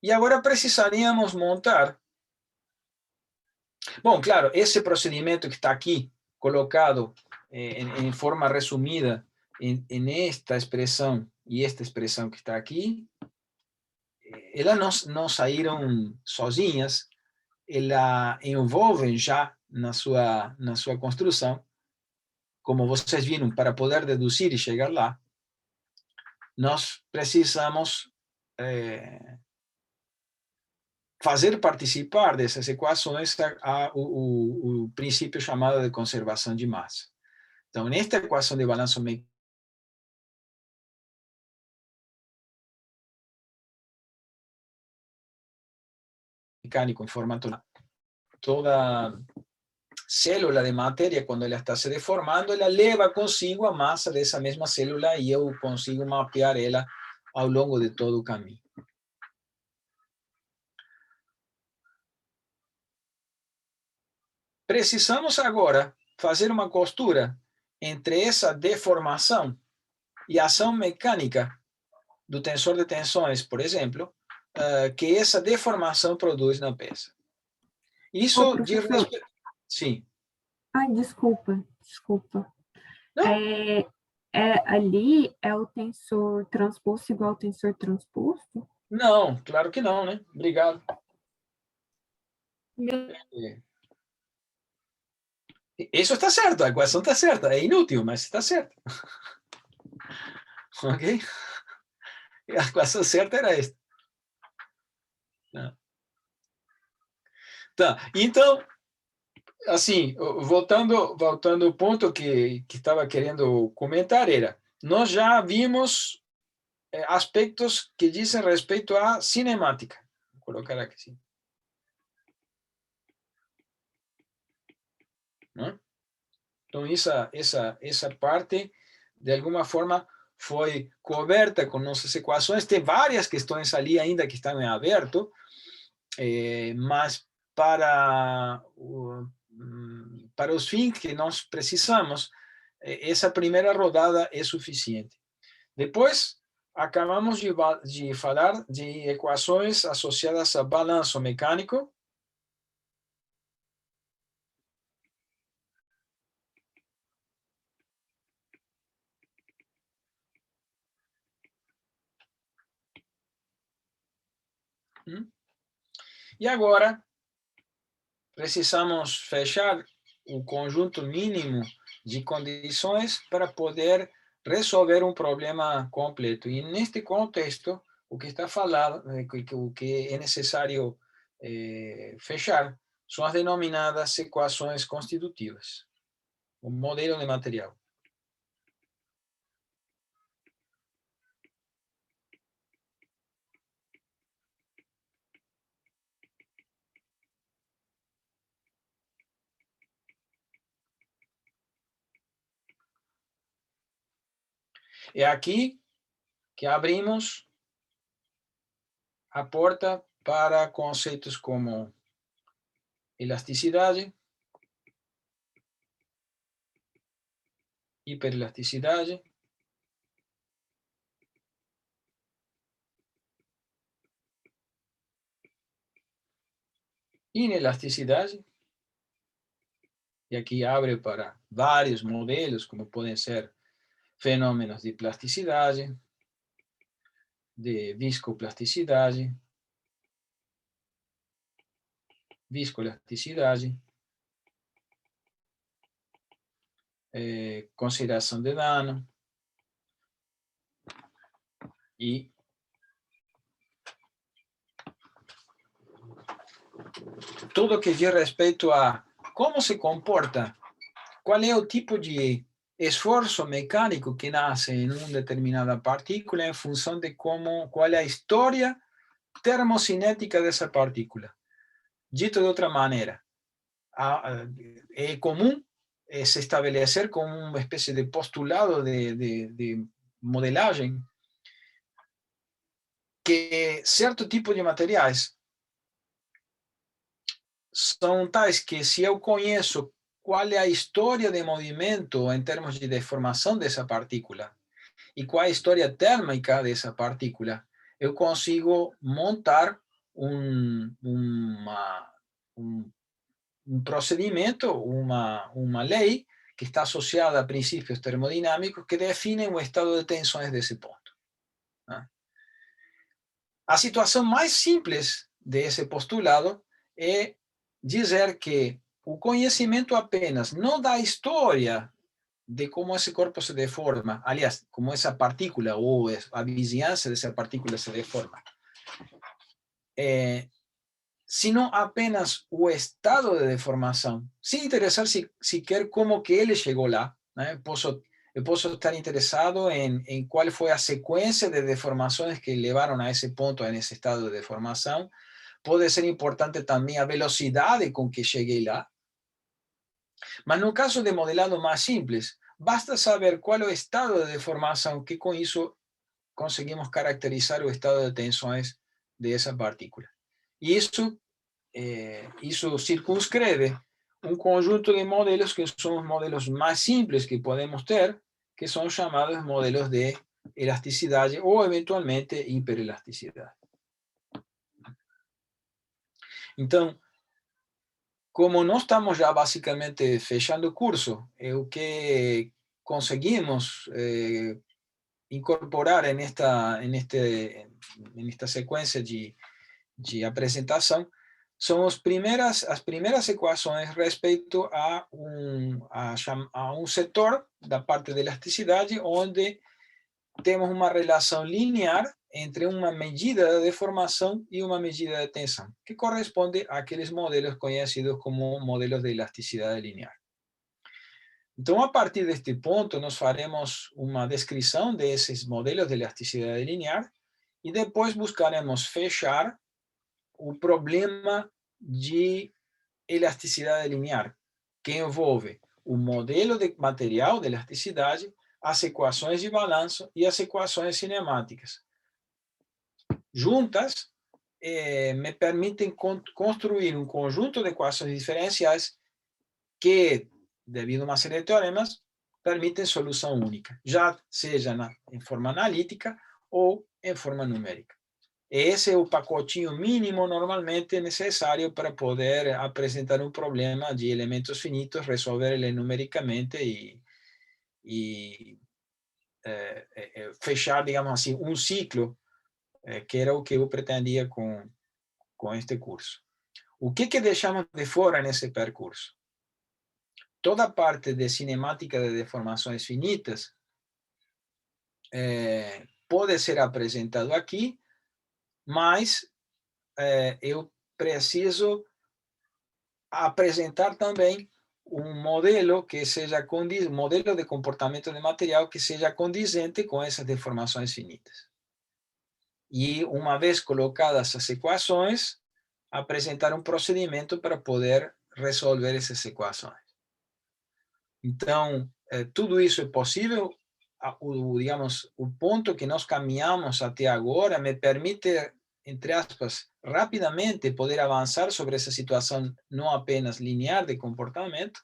E agora precisaríamos montar... Bom, claro, esse procedimento que está aqui, colocado em forma resumida em esta expressão e esta expressão que está aqui, elas não saíram sozinhas, elas envolvem já na sua construção, como vocês viram, para poder deduzir e chegar lá, nós precisamos fazer participar dessas equações o princípio chamado de conservação de massa. Então, nesta equação de balanço mecânico em forma toda célula de matéria, quando ela está se deformando, ela leva consigo a massa dessa mesma célula e eu consigo mapear ela ao longo de todo o caminho. Precisamos agora fazer uma costura entre essa deformação e a ação mecânica do tensor de tensões, por exemplo, que essa deformação produz na peça. Isso de respeito... Sim. Ai, desculpa. Não. Ali é o tensor transposto igual ao tensor transposto? Não, claro que não, né? Obrigado. Isso está certo, a equação está certa. É inútil, mas está certo. Ok? A equação certa era esta. Tá, então, assim, voltando ao ponto que estava querendo comentar, nós já vimos aspectos que dizem respeito à cinemática. Vou colocar aqui, sim. Não? Então, essa parte, de alguma forma, foi coberta com nossas equações. Tem várias questões ali ainda que estão em aberto, mas para os fins que nós precisamos, essa primeira rodada é suficiente. Depois, acabamos de falar de equações associadas a balanço mecânico. E agora, precisamos fechar o conjunto mínimo de condições para poder resolver um problema completo. E neste contexto, o que está falando, o que é necessário fechar, são as denominadas equações constitutivas, o modelo de material. É aqui que abrimos a porta para conceitos como elasticidade, hiperelasticidade, inelasticidade, e aqui abre para vários modelos, como podem ser fenômenos de plasticidade, de viscoplasticidade, viscoelasticidade, consideração de dano e tudo que diz respeito a como se comporta, qual é o tipo de esforço mecânico que nasce em uma determinada partícula em função de qual é a história termocinética dessa partícula. Dito de outra maneira, é comum se estabelecer como uma espécie de postulado de modelagem que certo tipo de materiais são tais que, se eu conheço qual é a história de movimento em termos de deformação dessa partícula e qual é a história térmica dessa partícula, eu consigo montar um procedimento, uma lei que está associada a princípios termodinâmicos que definem o estado de tensões desse ponto. Né? A situação mais simples desse postulado é dizer que o conhecimento apenas não da história de como esse corpo se deforma, aliás, como essa partícula ou a vizinhança dessa partícula se deforma, sino apenas o estado de deformação, sem interessar sequer como que ele chegou lá. Né? Eu posso estar interessado em qual foi a sequência de deformações que levaram a esse ponto, a esse estado de deformação. Pode ser importante também a velocidade com que cheguei lá. Mas no caso de modelado mais simples, basta saber qual é o estado de deformação, que com isso conseguimos caracterizar o estado de tensões dessa partícula. E isso circunscreve um conjunto de modelos que são os modelos mais simples que podemos ter, que são chamados modelos de elasticidade ou, eventualmente, hiperelasticidade. Então, como nós estamos já basicamente fechando o curso, o que conseguimos incorporar nesta sequência de apresentação são as primeiras equações respeito a um setor da parte de elasticidade, onde temos uma relação linear entre uma medida de deformação e uma medida de tensão, que corresponde àqueles modelos conhecidos como modelos de elasticidade linear. Então, a partir deste ponto, nós faremos uma descrição desses modelos de elasticidade linear e depois buscaremos fechar o problema de elasticidade linear, que envolve o modelo de material de elasticidade, as equações de balanço e as equações cinemáticas. Juntas, me permitem construir um conjunto de equações diferenciais que, devido a uma série de teoremas, permitem solução única, já seja em forma analítica ou em forma numérica. Esse é o pacotinho mínimo normalmente necessário para poder apresentar um problema de elementos finitos, resolver ele numericamente e fechar, digamos assim, um ciclo, que era o que eu pretendia com este curso. O que deixamos de fora nesse percurso? Toda a parte de cinemática de deformações finitas pode ser apresentado aqui, mas eu preciso apresentar também um modelo que seja modelo de comportamento de material que seja condizente com essas deformações finitas. E, uma vez colocadas as equações, apresentar um procedimento para poder resolver essas equações. Então, tudo isso é possível. Digamos, o ponto que nós caminhamos até agora me permite, entre aspas, rapidamente poder avançar sobre essa situação não apenas linear de comportamento,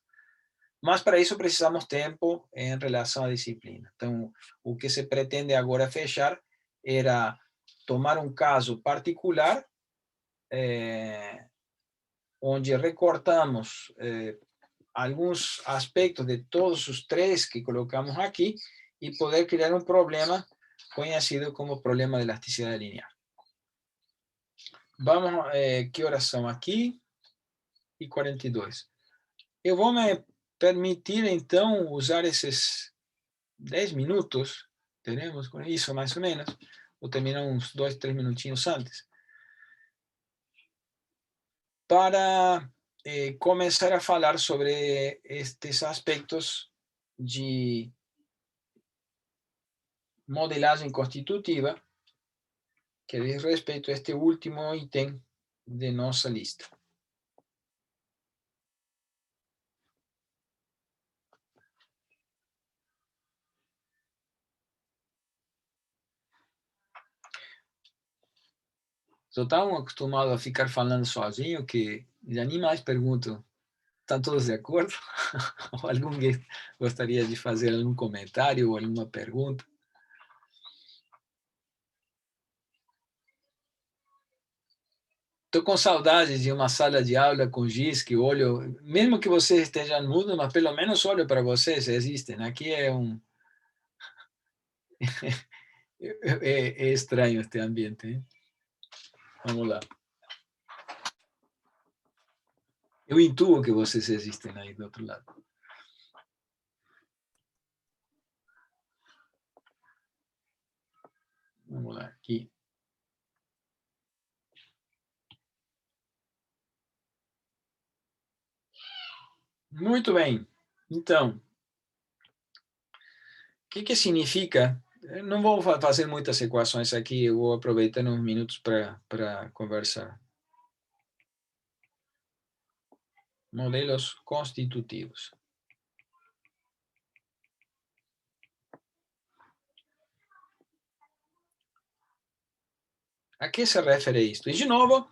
mas para isso precisamos tempo em relação à disciplina. Então, o que se pretende agora fechar era tomar um caso particular, onde recortamos alguns aspectos de todos os três que colocamos aqui e poder criar um problema conhecido como problema de elasticidade linear. Vamos, que horas são aqui? E 42. Eu vou me permitir, então, usar esses 10 minutos, teremos com isso mais ou menos, vou terminar uns 2, 3 minutinhos antes, para começar a falar sobre estes aspectos de modelagem constitutiva, que diz respeito a este último item de nossa lista. Estou tão acostumado a ficar falando sozinho que já nem mais pergunto. Estão todos de acordo? Ou alguém gostaria de fazer algum comentário ou alguma pergunta? Estou com saudades de uma sala de aula com giz que olho, mesmo que vocês estejam mudos, mas pelo menos olho para vocês, existem. Aqui é é estranho este ambiente, hein? Vamos lá. Eu intuo que vocês existem aí do outro lado. Vamos lá, aqui. Muito bem. Então, o que significa? Eu não vou fazer muitas equações aqui, eu vou aproveitar uns minutos para conversar. Modelos constitutivos. A que se refere isto? E, de novo,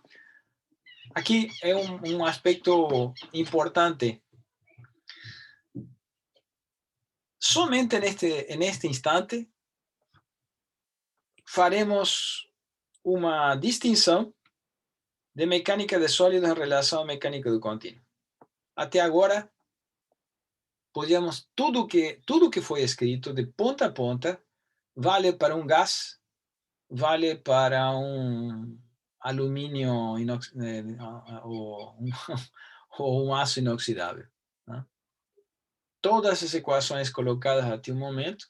aqui é um aspecto importante. Somente en este instante faremos uma distinção de mecânica de sólidos em relação à mecânica do contínuo. Até agora, podíamos, tudo que foi escrito de ponta a ponta vale para um gás, vale para um alumínio ou um aço inoxidável. Né? Todas as equações colocadas até o momento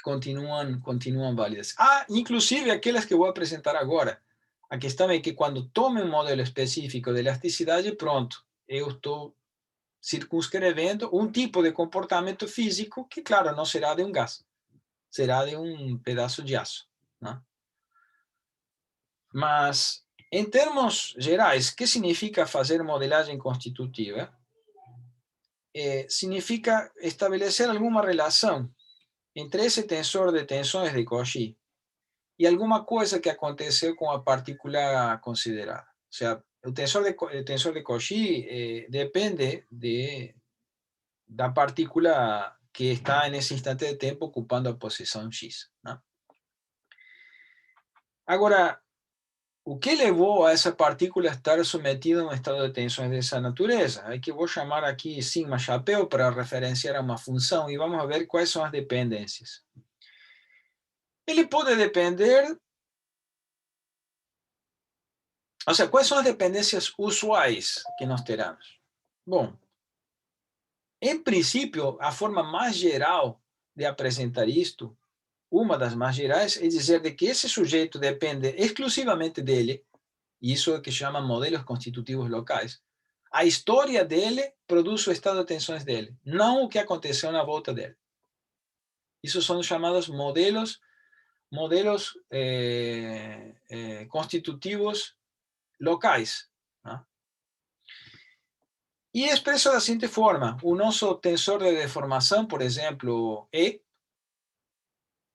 continuam válidas. Inclusive aquelas que vou apresentar agora. A questão é que quando tome um modelo específico de elasticidade, pronto, eu estou circunscrevendo um tipo de comportamento físico que, claro, não será de um gás, será de um pedaço de aço. Né? Mas, em termos gerais, o que significa fazer modelagem constitutiva? Significa estabelecer alguma relação entre esse tensor de tensões de Cauchy e alguma coisa que aconteceu com a partícula considerada. Ou seja, o tensor de Cauchy depende da partícula que está nesse instante de tempo ocupando a posição X. Né? Agora, o que levou a essa partícula a estar submetida a um estado de tensões dessa natureza? É que eu vou chamar aqui sigma chapéu para referenciar a uma função e vamos ver quais são as dependências. Ele pode depender, ou seja, quais são as dependências usuais que nós teremos? Bom, em princípio, a forma mais geral de apresentar isto, uma das mais gerais, é dizer de que esse sujeito depende exclusivamente dele, e isso é o que chama modelos constitutivos locais. A história dele produz o estado de tensões dele, não o que aconteceu na volta dele. Isso são chamados modelos constitutivos locais. Né? E é expresso da seguinte forma: o nosso tensor de deformação, por exemplo, E,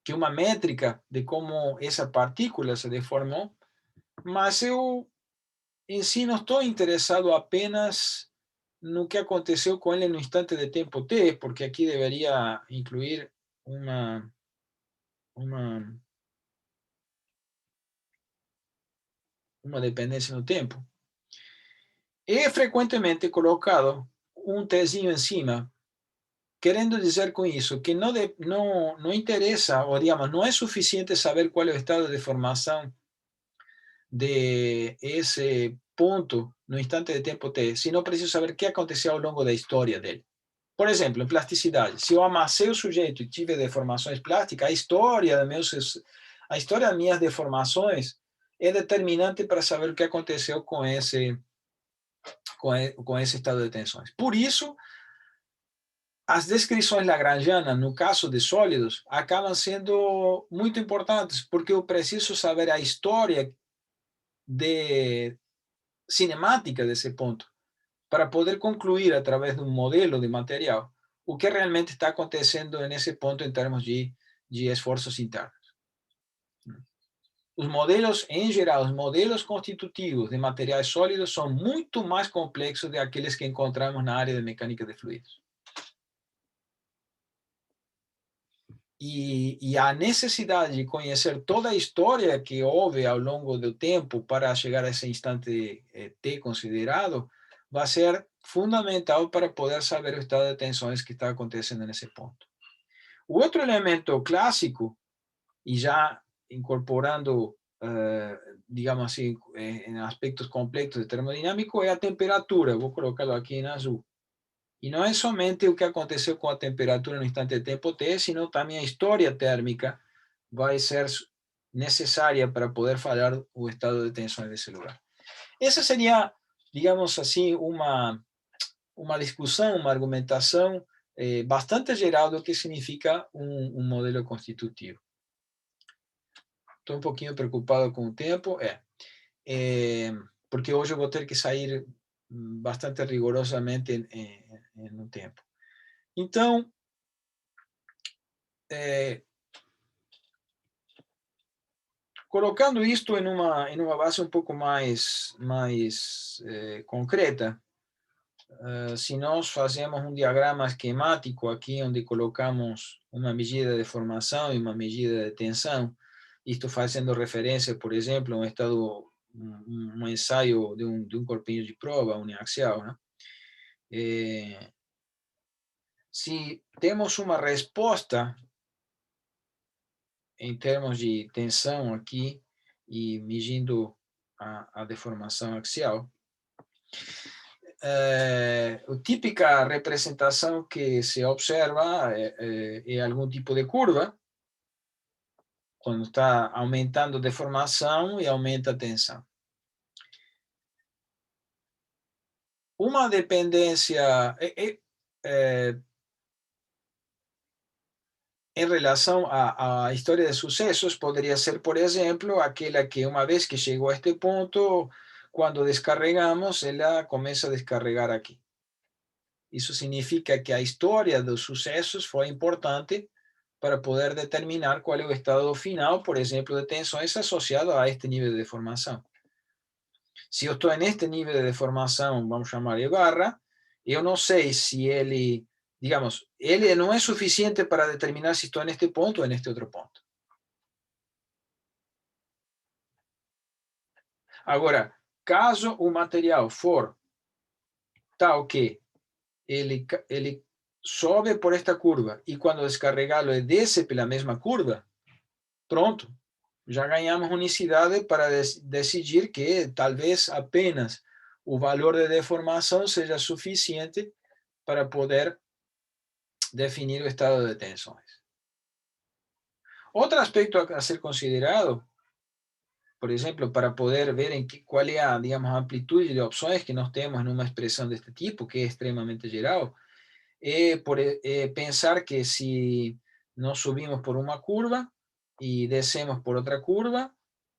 que é uma métrica de como essa partícula se deformou, mas eu em si não estou interessado apenas no que aconteceu com ele no instante de tempo t, porque aqui deveria incluir uma dependência no tempo. É frequentemente colocado um tzinho em cima, querendo dizer com isso que não interessa, ou digamos, não é suficiente saber qual é o estado de formação de esse ponto no instante de tempo t, sino preciso saber o que aconteceu ao longo da história dele. Por exemplo, em plasticidade, se eu amassei o sujeito e tive deformações plásticas, a história das minhas deformações é determinante para saber o que aconteceu com esse estado de tensões. Por isso, as descrições lagrangianas, no caso de sólidos, acabam sendo muito importantes, porque eu preciso saber a história cinemática desse ponto, para poder concluir, através de um modelo de material, o que realmente está acontecendo nesse ponto em termos de esforços internos. Os modelos, em geral, os modelos constitutivos de materiais sólidos são muito mais complexos do que aqueles que encontramos na área de mecânica de fluidos. e a necessidade de conhecer toda a história que houve ao longo do tempo para chegar a esse instante T considerado, vai ser fundamental para poder saber o estado de tensões que está acontecendo nesse ponto. O outro elemento clássico, e já incorporando, digamos assim, em aspectos complexos de termodinâmico, é a temperatura. Vou colocá-lo aqui em azul. E não é somente o que aconteceu com a temperatura no instante de tempo T, sino também a história térmica vai ser necessária para poder falar o estado de tensões desse lugar. Essa seria, digamos assim, uma discussão, uma argumentação bastante geral do que significa um modelo constitutivo. Estou um pouquinho preocupado com o tempo, porque hoje eu vou ter que sair bastante rigorosamente no tempo. Então, colocando isto em uma base um pouco mais concreta, se nós fazemos um diagrama esquemático aqui, onde colocamos uma medida de formação e uma medida de tensão, isto fazendo referência, por exemplo, a um estado, um ensaio de um corpinho de prova uniaxial, né? Se temos uma resposta em termos de tensão aqui, e medindo a deformação axial, a típica representação que se observa é algum tipo de curva, quando está aumentando a deformação e aumenta a tensão. Uma dependência em relação à história de sucessos, poderia ser, por exemplo, aquela que uma vez que chegou a este ponto, quando descarregamos, ela começa a descarregar aqui. Isso significa que a história dos sucessos foi importante para poder determinar qual é o estado final, por exemplo, de tensões associado a este nível de deformação. Se eu estou neste nível de deformação, vamos chamar de barra, eu não sei se ele, digamos, ele não é suficiente para determinar se estou neste ponto ou neste outro ponto. Agora, caso o material for tal que ele sobe por esta curva e quando descarregá-lo ele desce pela mesma curva, pronto, já ganhamos unicidade para decidir que talvez apenas o valor de deformação seja suficiente para poder definir o estado de tensões. Outro aspecto a ser considerado, por exemplo, para poder ver qual é a, digamos, a amplitude de opções que nós temos numa expressão deste tipo, que é extremamente geral, pensar que se nós subimos por uma curva e descemos por outra curva,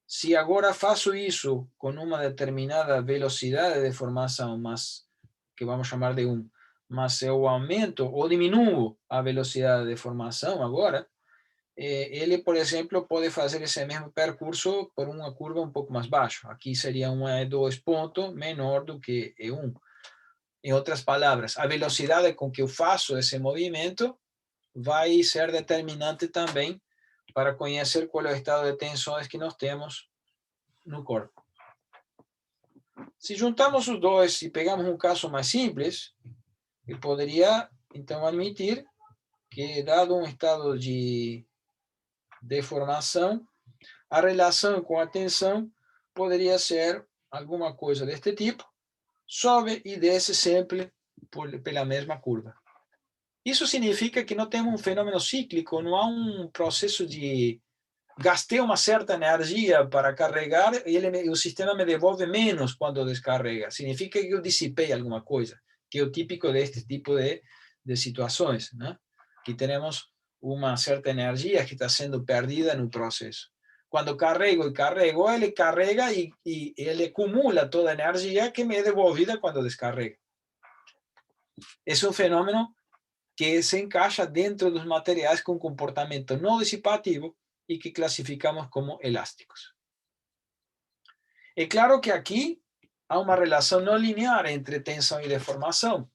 se agora faço isso com uma determinada velocidade de deformação, mas que vamos chamar de mas eu aumento ou diminuo a velocidade de deformação agora, ele, por exemplo, pode fazer esse mesmo percurso por uma curva um pouco mais baixa. Aqui seria um E2 ponto menor do que E1. Em outras palavras, a velocidade com que eu faço esse movimento vai ser determinante também para conhecer qual é o estado de tensões que nós temos no corpo. Se juntamos os dois e pegamos um caso mais simples, eu poderia, então, admitir que, dado um estado de deformação, a relação com a tensão poderia ser alguma coisa deste tipo, sobe e desce sempre pela mesma curva. Isso significa que não temos um fenômeno cíclico, não há um processo de gastei uma certa energia para carregar e o sistema me devolve menos quando descarrega. Significa que eu dissipei alguma coisa, que é o típico deste tipo de situações, né? Que temos uma certa energia que está sendo perdida no processo. Quando carrego e carrego, ele carrega e ele acumula toda a energia que me é devolvida quando descarrega. Esse é um fenômeno que se encaixa dentro dos materiais com comportamento não dissipativo e que classificamos como elásticos. É claro que aqui há uma relação não linear entre tensão e deformação.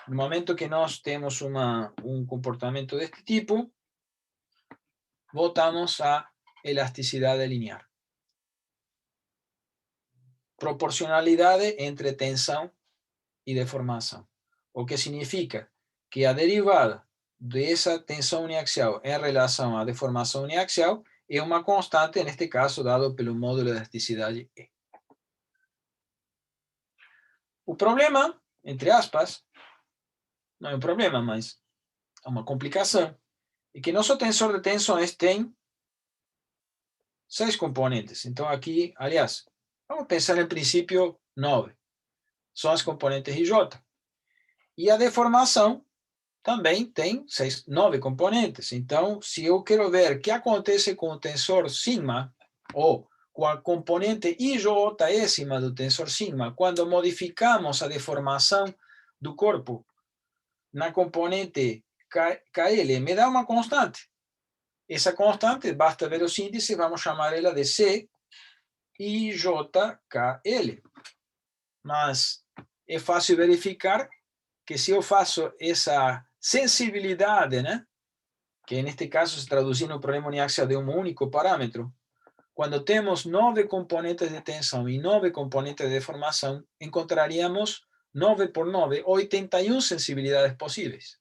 No momento que nós temos um comportamento deste tipo, voltamos a elasticidad lineal. Proporcionalidad entre tensión y deformación. O que significa que a derivada de esa tensión uniaxial en relación a deformación uniaxial es una constante, en este caso, dado pelo módulo de elasticidad E. O problema, entre aspas, não é um problema, mas é uma complicação, é que nosso tensor de tensões tem 6 componentes. Então aqui, aliás, vamos pensar em princípio 9. São as componentes IJ. E a deformação também tem 9 componentes. Então, se eu quero ver o que acontece com o tensor sigma, ou com a componente IJ-ésima do tensor sigma, quando modificamos a deformação do corpo na componente KL, me dá uma constante. Essa constante, basta ver os índices, vamos chamar ela de C IJKL. Mas é fácil verificar que se eu faço essa sensibilidade, né, que neste caso se traduzir no problema uniaxial de um único parâmetro, quando temos 9 componentes de tensão e 9 componentes de deformação, encontraríamos 9 por 9, 81 sensibilidades possíveis,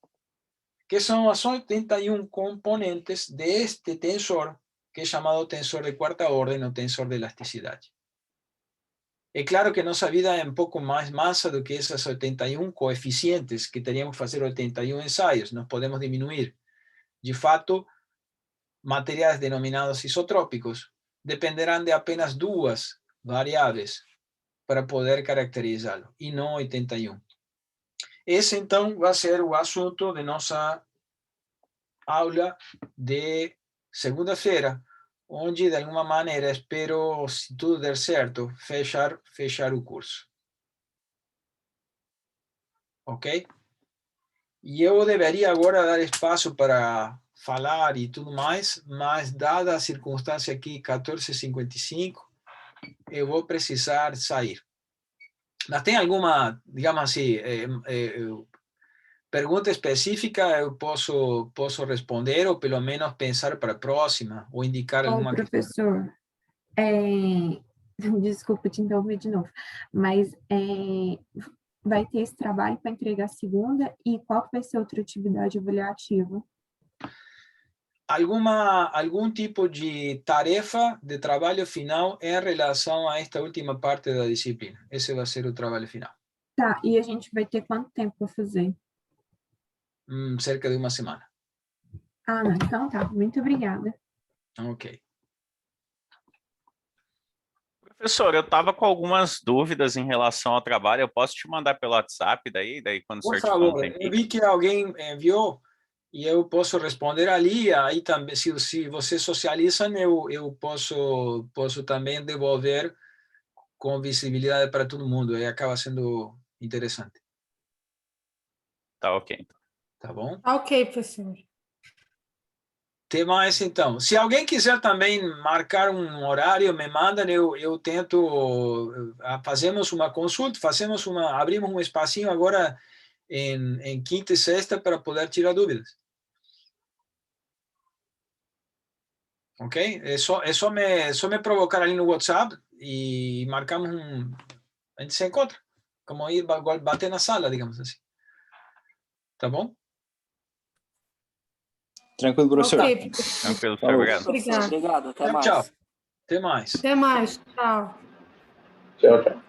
que são as 81 componentes deste tensor, que é chamado tensor de quarta ordem, ou tensor de elasticidade. É claro que nossa vida é um pouco mais massa do que essas 81 coeficientes, que teríamos que fazer 81 ensaios, nós podemos diminuir. De fato, materiais denominados isotrópicos dependerão de apenas 2 variáveis para poder caracterizá-lo, e não 81. Esse, então, vai ser o assunto de nossa aula de segunda-feira, onde, de alguma maneira, espero, se tudo der certo, fechar o curso. Ok? E eu deveria agora dar espaço para falar e tudo mais, mas, dada a circunstância aqui, 14h55, eu vou precisar sair. Mas tem alguma, digamos assim, pergunta específica eu posso responder, ou pelo menos pensar para a próxima, ou indicar alguma professor, desculpa te interromper de novo, mas vai ter esse trabalho para entregar segunda, e qual que vai ser a outra atividade avaliativa? Algum tipo de tarefa de trabalho final em relação a esta última parte da disciplina. Esse vai ser o trabalho final. Tá, e a gente vai ter quanto tempo para fazer? Cerca de uma semana. Ah, não, então tá. Muito obrigada. Ok. Professor, eu estava com algumas dúvidas em relação ao trabalho. Eu posso te mandar pelo WhatsApp daí quando o senhor tiver um tempinho? Eu vi que alguém enviou e eu posso responder ali. Aí também, se vocês socializam, eu posso também devolver com visibilidade para todo mundo. Aí acaba sendo interessante. Tá ok. Tá bom? Ok, professor. Tem mais, então. Se alguém quiser também marcar um horário, me manda, eu tento, fazemos uma consulta, abrimos um espacinho agora em quinta e sexta para poder tirar dúvidas. Ok? É só me provocar ali no WhatsApp e marcamos a gente se encontra. Como ir bater na sala, digamos assim. Tá bom? Tranquilo, professor. Ok, Tranquilo, obrigado. obrigado. Obrigado, até mais. Tchau. Até mais. Até mais, tchau. Tchau, tchau.